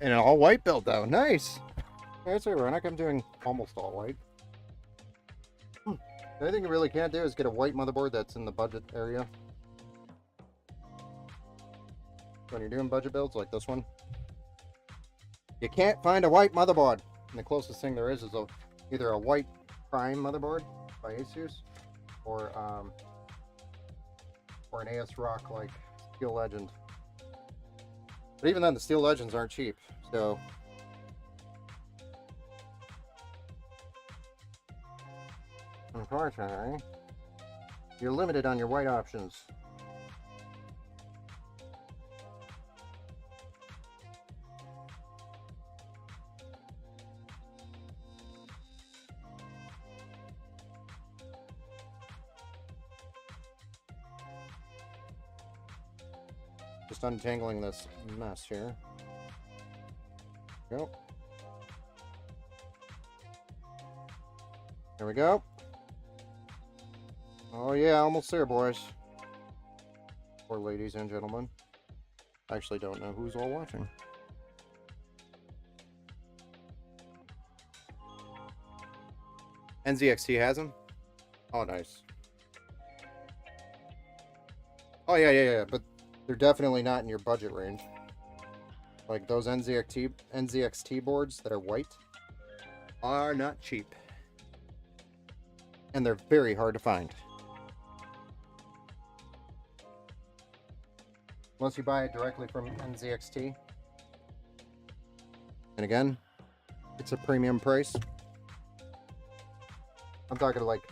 And an all-white build, though. Nice. That's ironic. I'm doing almost all white. The only thing you really can't do is get a white motherboard that's in the budget area. When you're doing budget builds like this one, you can't find a white motherboard. And the closest thing there is either a white Prime motherboard by Asus or an ASRock like Steel Legend. But even then, the Steel Legends aren't cheap, so unfortunately, you're limited on your white options. Just untangling this mess here. Go. There we go. Oh yeah, almost there, boys. Or ladies and gentlemen. I actually don't know who's all watching. NZXT has them? Oh, nice. Oh yeah, but they're definitely not in your budget range. Like those NZXT boards that are white are not cheap. And they're very hard to find. Unless you buy it directly from NZXT. And again, it's a premium price. I'm talking like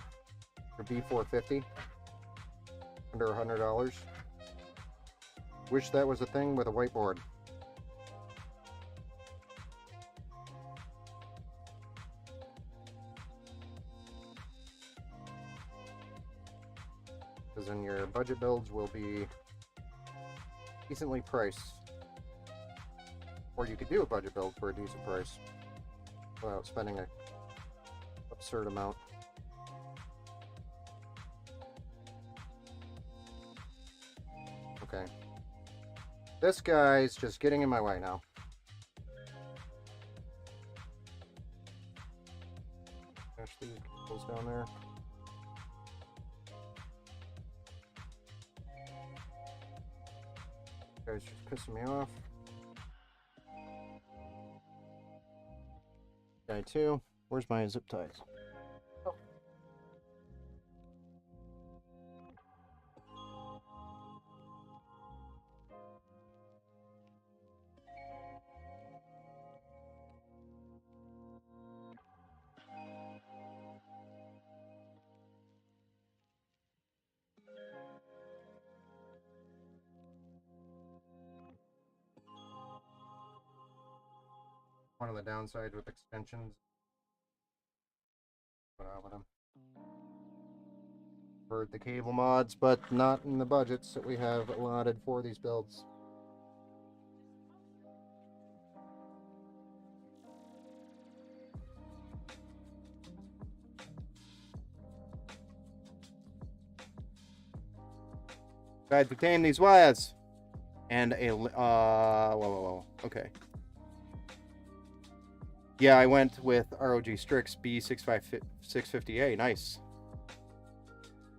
for B450. Under $100. Wish that was a thing with a whiteboard. Because then your budget builds will be decently priced. Or you could do a budget build for a decent price without spending an absurd amount. Okay. This guy's just getting in my way now. Push these cables down there. Guys, just pissing me off. Guy 2. Where's my zip ties? Oh. One of the downsides with extensions. Put out with them. For the cable mods, but not in the budgets that we have allotted for these builds. I had to tame these wires. And a, whoa. Okay. Yeah, I went with ROG Strix B650A. Nice.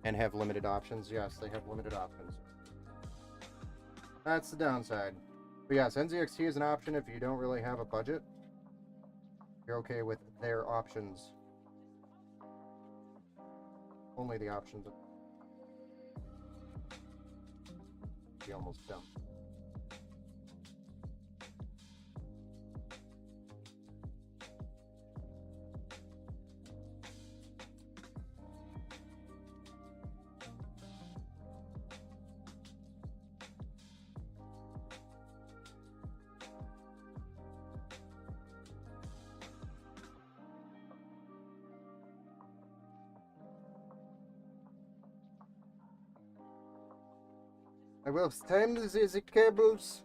And have limited options. Yes, they have limited options. That's the downside. But yes, NZXT is an option if you don't really have a budget. You're okay with their options. Only the options. Be almost done. I will tame the cables.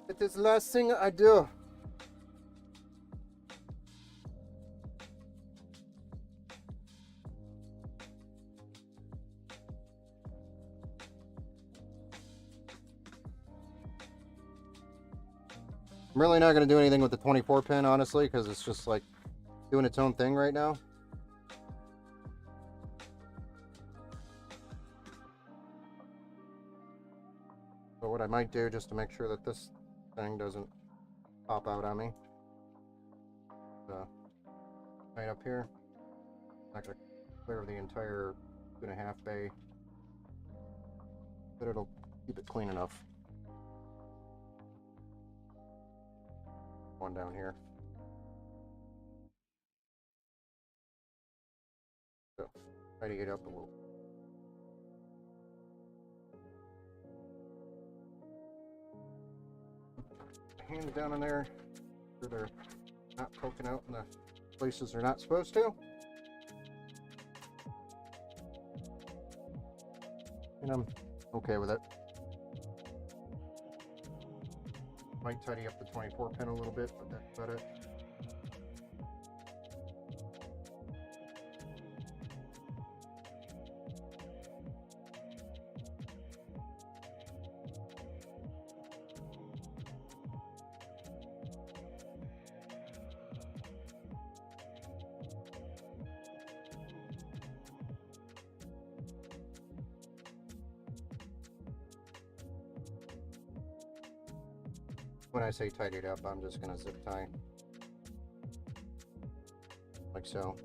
It is the last thing I do. I'm really not going to do anything with the 24 pin, honestly, because it's just like doing its own thing right now. But what I might do, just to make sure that this thing doesn't pop out on me, right up here, not going to clear the entire 2.5 bay, but it'll keep it clean enough. One down here. So, tidy it up a little. Hand it down in there so they're not poking out in the places they're not supposed to. And I'm okay with it. Might tidy up the 24 pin a little bit, but that's about it. When I say tidy it up, I'm just going to zip tie. Like so.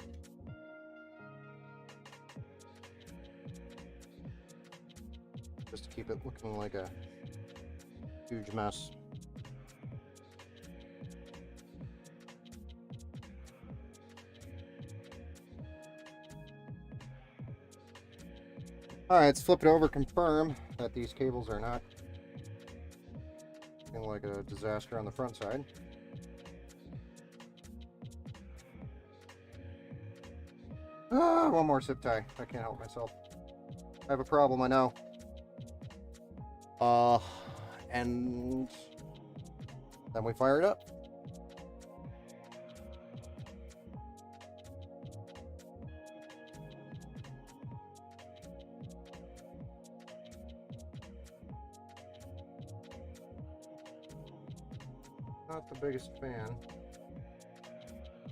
Just to keep it looking like a huge mess. Alright, let's flip it over, confirm that these cables are not looking like a disaster on the front side. One more zip tie. I can't help myself. I have a problem, I know. And then we fire it up. Not the biggest fan.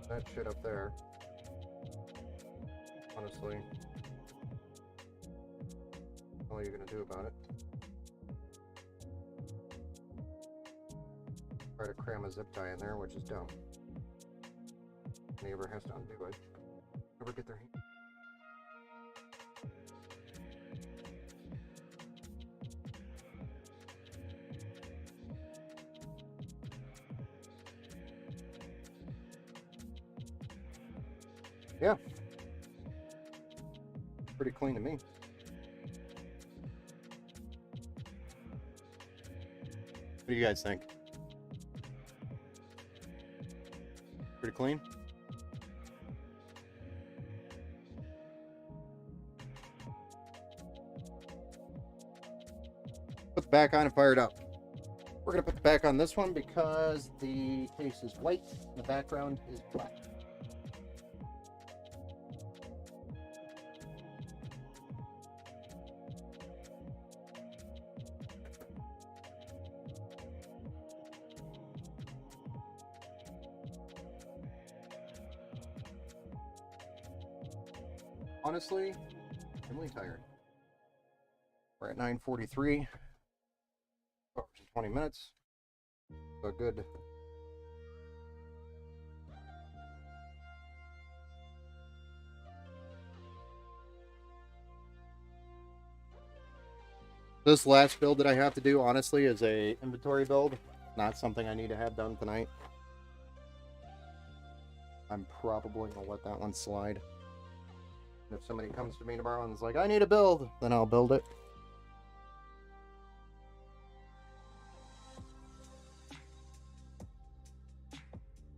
That shit up there. honestly. All you're gonna do about it. Try to cram a zip tie in there, which is dumb. Neighbor has to undo it. Never get their hand. Yeah. Pretty clean to me. What do you guys think? Pretty clean? Put the back on and fire it up. We're going to put the back on this one because the case is white and the background is black. Honestly, I'm really tired. We're at 9:43. 20 minutes. So good. This last build that I have to do, honestly, is a inventory build. Not something I need to have done tonight. I'm probably going to let that one slide. And if somebody comes to me tomorrow and is like, I need a build, then I'll build it.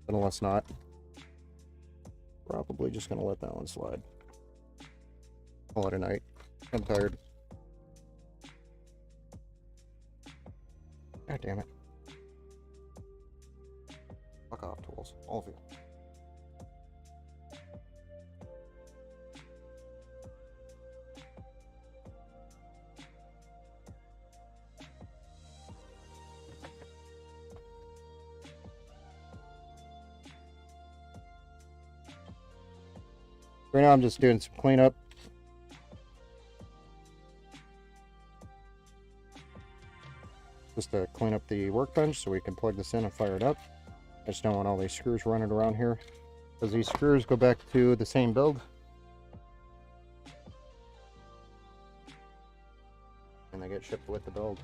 But unless not, probably just going to let that one slide. Call it a night. I'm tired. God damn it. Fuck off, tools. All of you. Right now I'm just doing some cleanup. Just to clean up the workbench so we can plug this in and fire it up. I just don't want all these screws running around here, because these screws go back to the same build. And they get shipped with the build.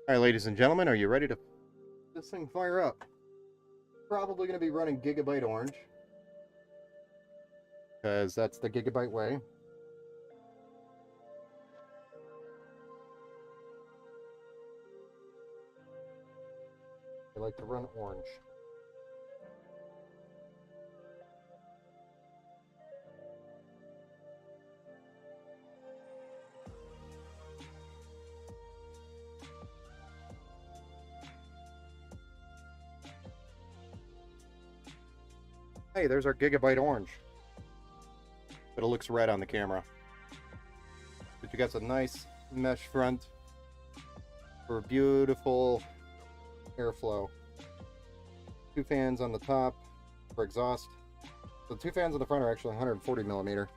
All right, ladies and gentlemen, are you ready to this thing fire up? Probably going to be running Gigabyte Orange, because that's the Gigabyte way. I like to run orange. Hey, there's our Gigabyte Orange. But it looks red on the camera. But you got some nice mesh front for beautiful airflow. 2 fans on the top for exhaust. The 2 fans on the front are actually 140 millimeter.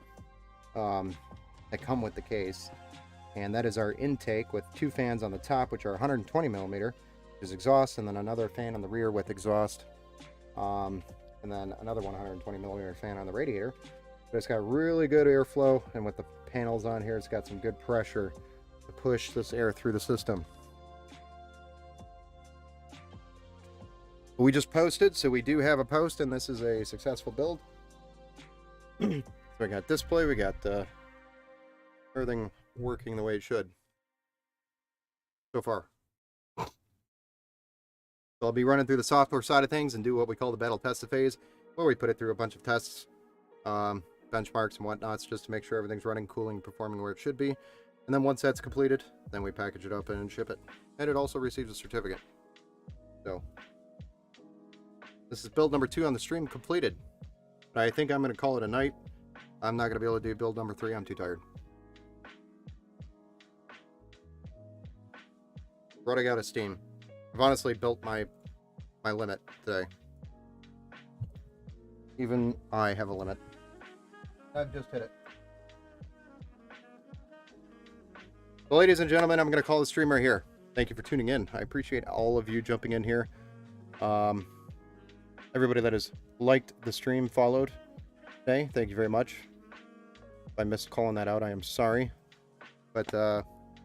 That come with the case. And that is our intake with 2 fans on the top, which are 120 millimeter, which is exhaust, and then another fan on the rear with exhaust. And then another 120 millimeter fan on the radiator. But it's got really good airflow, and with the panels on here, it's got some good pressure to push this air through the system. We just posted, so we do have a post, and this is a successful build. So we got display, we got everything working the way it should so far. So I'll be running through the software side of things and do what we call the battle tested phase, where we put it through a bunch of tests. benchmarks and whatnots just to make sure everything's running, cooling, performing where it should be. And then once that's completed, then we package it up and ship it. And it also receives a certificate. So this is build number 2 on the stream completed. I think I'm going to call it a night. I'm not going to be able to do build number 3. I'm too tired. Running out of steam. I've honestly built my limit today. Even I have a limit. I've just hit it. Well, ladies and gentlemen, I'm going to call the stream right here. Thank you for tuning in. I appreciate all of you jumping in here. Everybody that has liked the stream, followed today, thank you very much. If I missed calling that out, I am sorry. But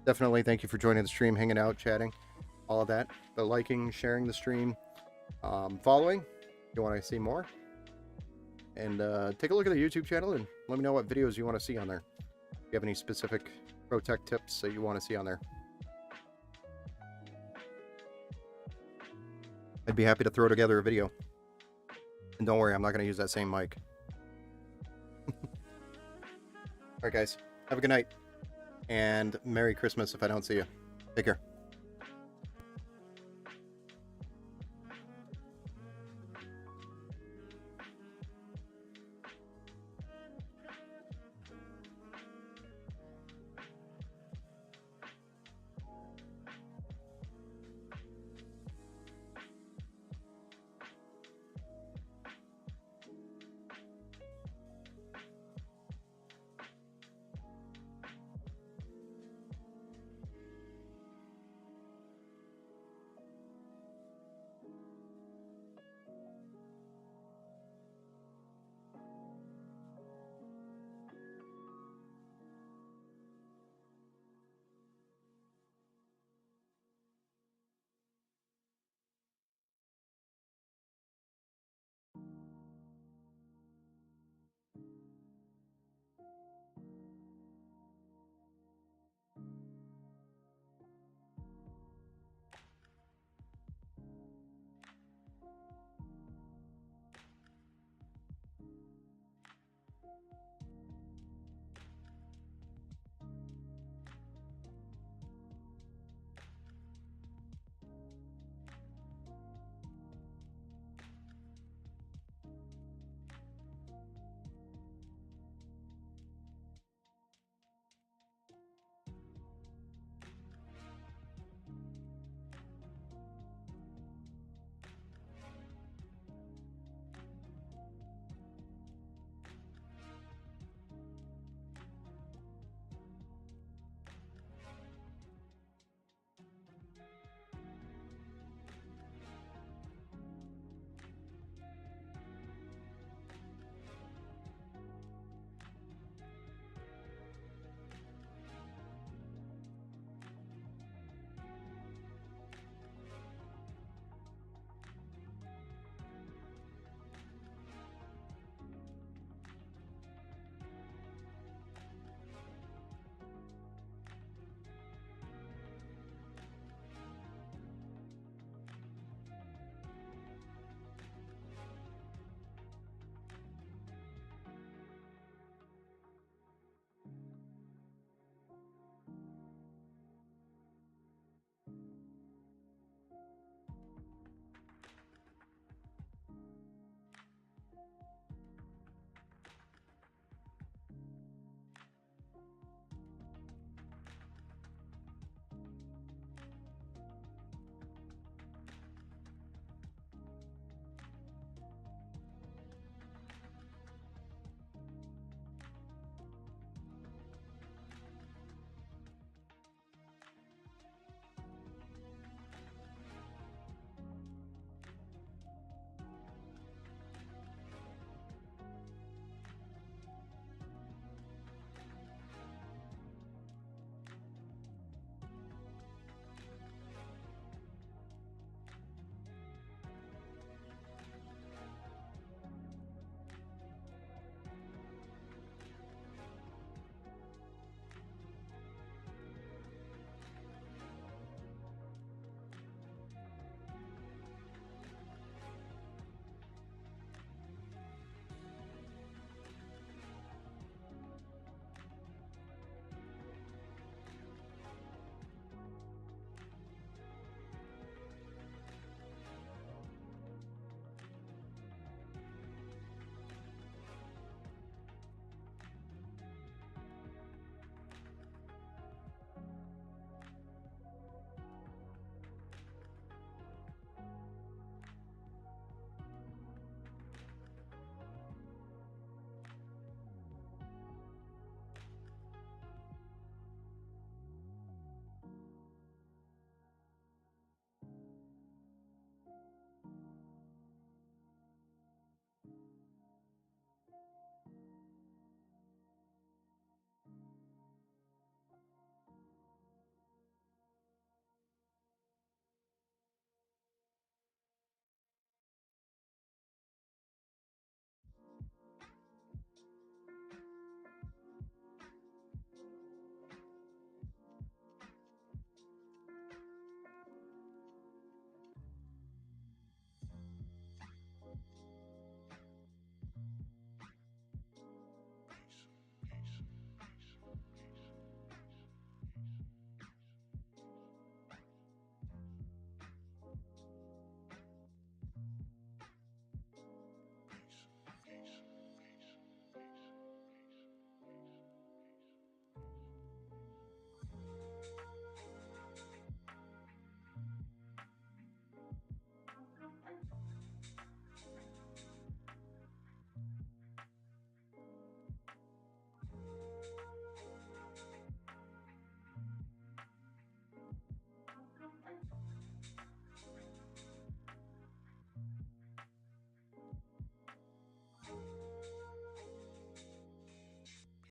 definitely thank you for joining the stream, hanging out, chatting, all of that. The liking, sharing the stream, following if you want to see more. And take a look at the YouTube channel and let me know what videos you want to see on there. If you have any specific pro tech tips that you want to see on there. I'd be happy to throw together a video. And don't worry, I'm not going to use that same mic. Alright guys, have a good night. And Merry Christmas if I don't see you. Take care.